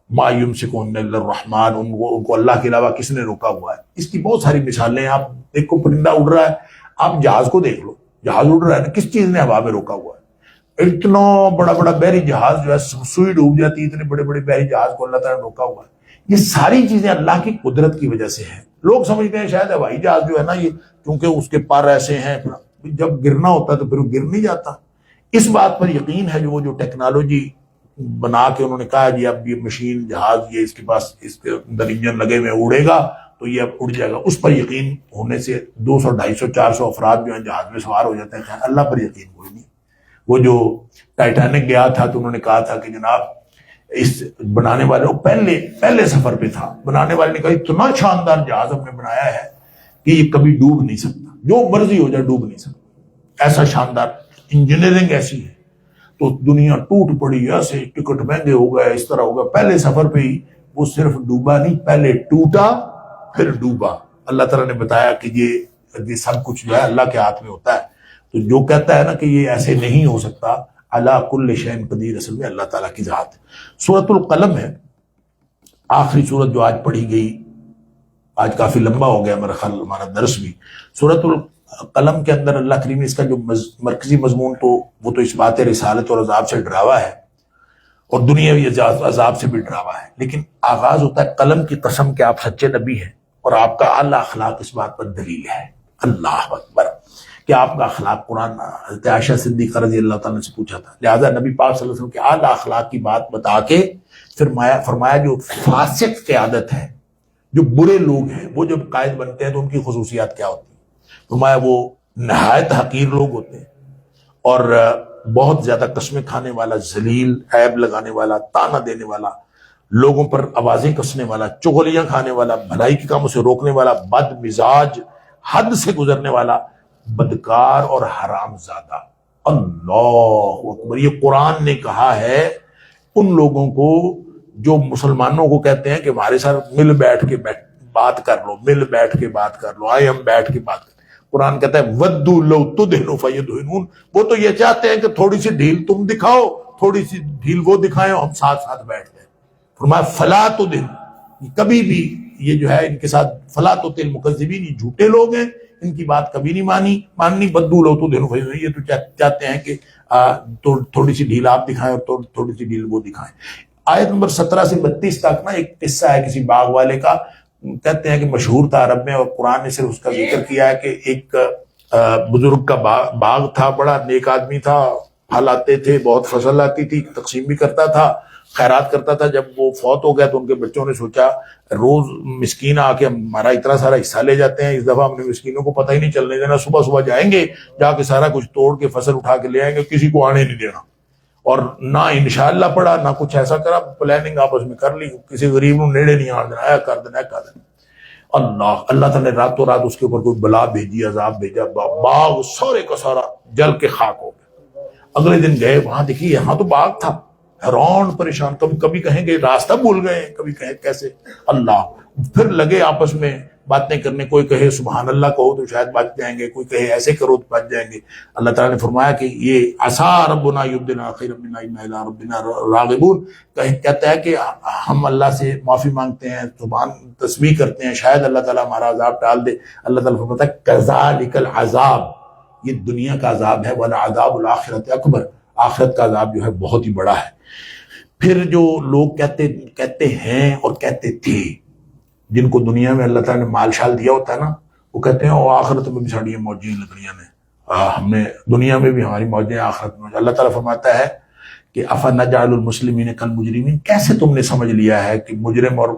ما یمسکہن الا الرحمن، ان کو اللہ کے علاوہ کس نے روکا ہوا ہے۔ اس کی بہت ساری مثالیں، آپ دیکھو پرندہ اڑ رہا ہے، آپ جہاز کو دیکھ لو، جہاز اڑ رہا ہے نا، کس چیز نے ہوا میں روکا ہوا ہے؟ اتنا بڑا بڑا بحری جہاز جو ہے سوئی ڈوب جاتی ہے، اتنے بڑے بڑے بحری جہاز کو اللہ تعالیٰ نے روکا ہوا ہے۔ یہ ساری چیزیں اللہ کی قدرت کی وجہ سے ہیں۔ لوگ سمجھتے ہیں شاید ہوائی جہاز جو ہے نا یہ کیونکہ اس کے پر ایسے ہیں، جب گرنا ہوتا ہے تو پھر وہ گر نہیں جاتا۔ اس بات پر یقین ہے وہ جو ٹیکنالوجی بنا کے انہوں نے کہا جی اب یہ مشین جہاز یہ اس کے پاس اس کے اندر انجن لگے ہوئے اڑے گا تو یہ اب اڑ جائے گا، اس پر یقین ہونے سے 200 250 400 افراد جو ہیں جہاز میں سوار ہو جاتے ہیں۔ اللہ پر یقین کوئی نہیں۔ وہ جو ٹائٹینک گیا تھا تو انہوں نے کہا تھا کہ جناب اس بنانے والے پہلے سفر پہ تھا، بنانے والے نے کہا اتنا شاندار جہاز ہم نے بنایا ہے کہ یہ کبھی ڈوب نہیں سکتا، جو مرضی ہو جائے ڈوب نہیں سکتا، ایسا شاندار انجینئرنگ ایسی ہے۔ تو دنیا ٹوٹ پڑی، ایسے ٹکٹ مہنگے ہو گئے، اس طرح ہو گیا۔ پہلے سفر پہ ہی وہ صرف ڈوبا نہیں، پہلے ٹوٹا پھر ڈوبا۔ اللہ تعالیٰ نے بتایا کہ یہ سب کچھ جو ہے اللہ کے ہاتھ میں ہوتا ہے۔ تو جو کہتا ہے نا کہ یہ ایسے نہیں ہو سکتا، علی کل شیء قدیر، اصل میں اللہ تعالیٰ کی ذات ہے۔ سورۃ القلم ہے آخری سورت جو آج پڑھی گئی، آج کافی لمبا ہو گیا میرا خیال ہمارا درس بھی۔ سورۃ القلم کے اندر اللہ کریم نے اس کا جو مرکزی مضمون تو وہ تو اس بات رسالت اور عذاب سے ڈراوا ہے، اور دنیاوی عذاب سے بھی ڈراوا ہے، لیکن آغاز ہوتا ہے قلم کی قسم کہ آپ سچے نبی ہیں اور آپ کا اعلیٰ اخلاق اس بات پر دلیل ہے۔ اللہ اکبر، کہ آپ کا اخلاق قرآن حضرت عائشہ صدیقہ رضی اللہ تعالیٰ سے پوچھا تھا، لہٰذا نبی پاک صلی اللہ علیہ وسلم کے اعلیٰ اخلاق کی بات بتا کے فرمایا جو فاسق قیادت ہے، جو برے لوگ ہیں، وہ جب قائد بنتے ہیں تو ان کی خصوصیات کیا ہوتی ہیں۔ فرمایا وہ نہایت حقیر لوگ ہوتے ہیں، اور بہت زیادہ قسمیں کھانے والا، ذلیل، عیب لگانے والا، تانا دینے والا، لوگوں پر آوازیں کسنے والا، چغلیاں کھانے والا، بھلائی کے کاموں سے روکنے والا، بد مزاج، حد سے گزرنے والا، بدکار اور حرام زادہ۔ اللہ اکبر، یہ قرآن نے کہا ہے ان لوگوں کو جو مسلمانوں کو کہتے ہیں کہ ہمارے ساتھ مل بیٹھ کے بات کر لو، مل بیٹھ کے بات کر لو، آئے ہم بیٹھ کے بات کر. قرآن کہتا ہے ودو لو تدہنوا فیدہنون، وہ تو یہ چاہتے ہیں کہ تھوڑی سی ڈھیل تم دکھاؤ، تھوڑی سی ڈھیل وہ دکھائیں، ہم ساتھ ساتھ بیٹھ جائیں. فرمایا فلا تدہن، کبھی بھی یہ جو ہے ان کے ساتھ فلا تطع المکذبین، یہ جھوٹے لوگ ہیں، ان کی بات کبھی نہیں ماننی. بدو لو تدہنوا فیدہنون، یہ تو چاہتے ہیں کہ تھوڑی سی ڈھیل آپ دکھائیں اور تھوڑی سی ڈھیل وہ دکھائیں. آیت نمبر 17 سے 32 تک نا ایک قصہ ہے کسی باغ والے کا، کہتے ہیں کہ مشہور تھا عرب میں، اور قرآن نے صرف اس کا ذکر کیا ہے کہ ایک بزرگ کا باغ تھا، بڑا نیک آدمی تھا، پھل آتے تھے، بہت فصل آتی تھی، تقسیم بھی کرتا تھا، خیرات کرتا تھا. جب وہ فوت ہو گیا تو ان کے بچوں نے سوچا روز مسکین آ کے ہمارا اتنا سارا حصہ لے جاتے ہیں، اس دفعہ ہم نے مسکینوں کو پتہ ہی نہیں چلنے دینا، صبح صبح جائیں گے، جا کے سارا کچھ توڑ کے فصل اٹھا کے لے آئیں گے، کسی کو آنے نہیں دینا. اور نہ انشاءاللہ پڑھا نہ کچھ ایسا کرا، پلاننگ آپس میں کر لی، کسی غریب نو نیڑے نہیں آن دینا، اے کر دینا اے کر دینا. اللہ تعالیٰ نے راتوں رات اس کے اوپر کوئی بلا بھیجی، عذاب بھیجا، باغ سارے کا سارا جل کے خاک ہو گیا. اگلے دن گئے وہاں، دیکھیے یہاں تو باغ تھا، حیران پریشان، کبھی کہیں گے راستہ بھول گئے، کبھی کہیں کیسے. اللہ پھر لگے آپس میں باتیں کرنے، کوئی کہے سبحان اللہ کہو تو شاید بچ جائیں گے، کوئی کہے ایسے کرو تو بچ جائیں گے. اللہ تعالیٰ نے فرمایا کہ یہ عسیٰ ربنا یبدلنا خیرا منہا انا الی ربنا راغبون، کہتا ہے کہ ہم اللہ سے معافی مانگتے ہیں، سبحان تسبیح کرتے ہیں، شاید اللہ تعالیٰ ہمارا عذاب ٹال دے. اللہ تعالیٰ فرماتا ہے کذالک العذاب، یہ دنیا کا عذاب ہے، ولعذاب الآخرۃ اکبر، آخرت کا عذاب جو ہے بہت ہی بڑا ہے. پھر جو لوگ کہتے ہیں اور کہتے تھے، جن کو دنیا میں اللہ تعالیٰ نے مال شال دیا ہوتا ہے نا، وہ کہتے ہیں آخرت میں بھی ساڑی موجیں لگڑیاں نے، ہم نے دنیا میں بھی ہماری موجیں، آخرت میں. اللہ تعالیٰ فرماتا ہے کہ افنجعل المسلمین کالمجرمین، کیسے تم نے سمجھ لیا ہے کہ مجرم اور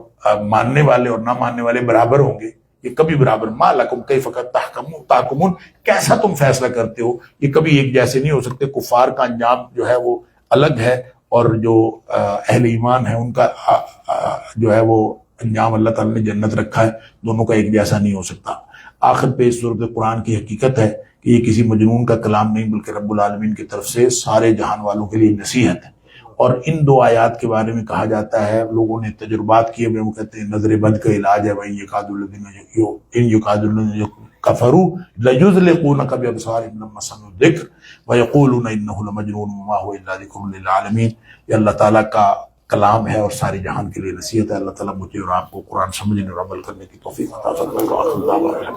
ماننے والے اور نہ ماننے والے برابر ہوں گے؟ یہ کبھی برابر. ما لکم کیف تحکمون، کیسا تم فیصلہ کرتے ہو، یہ کبھی ایک جیسے نہیں ہو سکتے. کفار کا انجام جو ہے وہ الگ ہے، اور جو اہل ایمان ہے ان کا جو ہے وہ انجام اللہ تعالیٰ نے جنت رکھا ہے، دونوں کا ایک جیسا نہیں ہو سکتا. آخر پہ اس صورت قرآن کی حقیقت ہے کہ یہ کسی مجنون کا کلام نہیں، بلکہ رب العالمین کی طرف سے سارے جہان والوں کے لیے نصیحت ہے. اور ان دو آیات کے بارے میں کہا جاتا ہے، لوگوں نے تجربات کیے ہوئے، وہ کہتے ہیں نظر بد کا علاج ہے. وَإِن يُكَادُ الَّذِينَ كَفَرُوا لَيُزْلِقُونَكَ بِأَبْصَارِهِمْ لَمَّا سَمِعُوا الذِّكْرَ وَيَقُولُونَ إِنَّهُ لَمَجْنُونٌ وَمَا هُوَ إِلَّا ذِكْرٌ لِّلْعَالَمِينَ. یہ اللہ تعالیٰ کا کلام ہے اور ساری جہان کے لیے نصیحت ہے. اللہ تعالیٰ مجھے اور آپ کو قرآن سمجھنے اور عمل کرنے کی توفیق عطا فرمائے.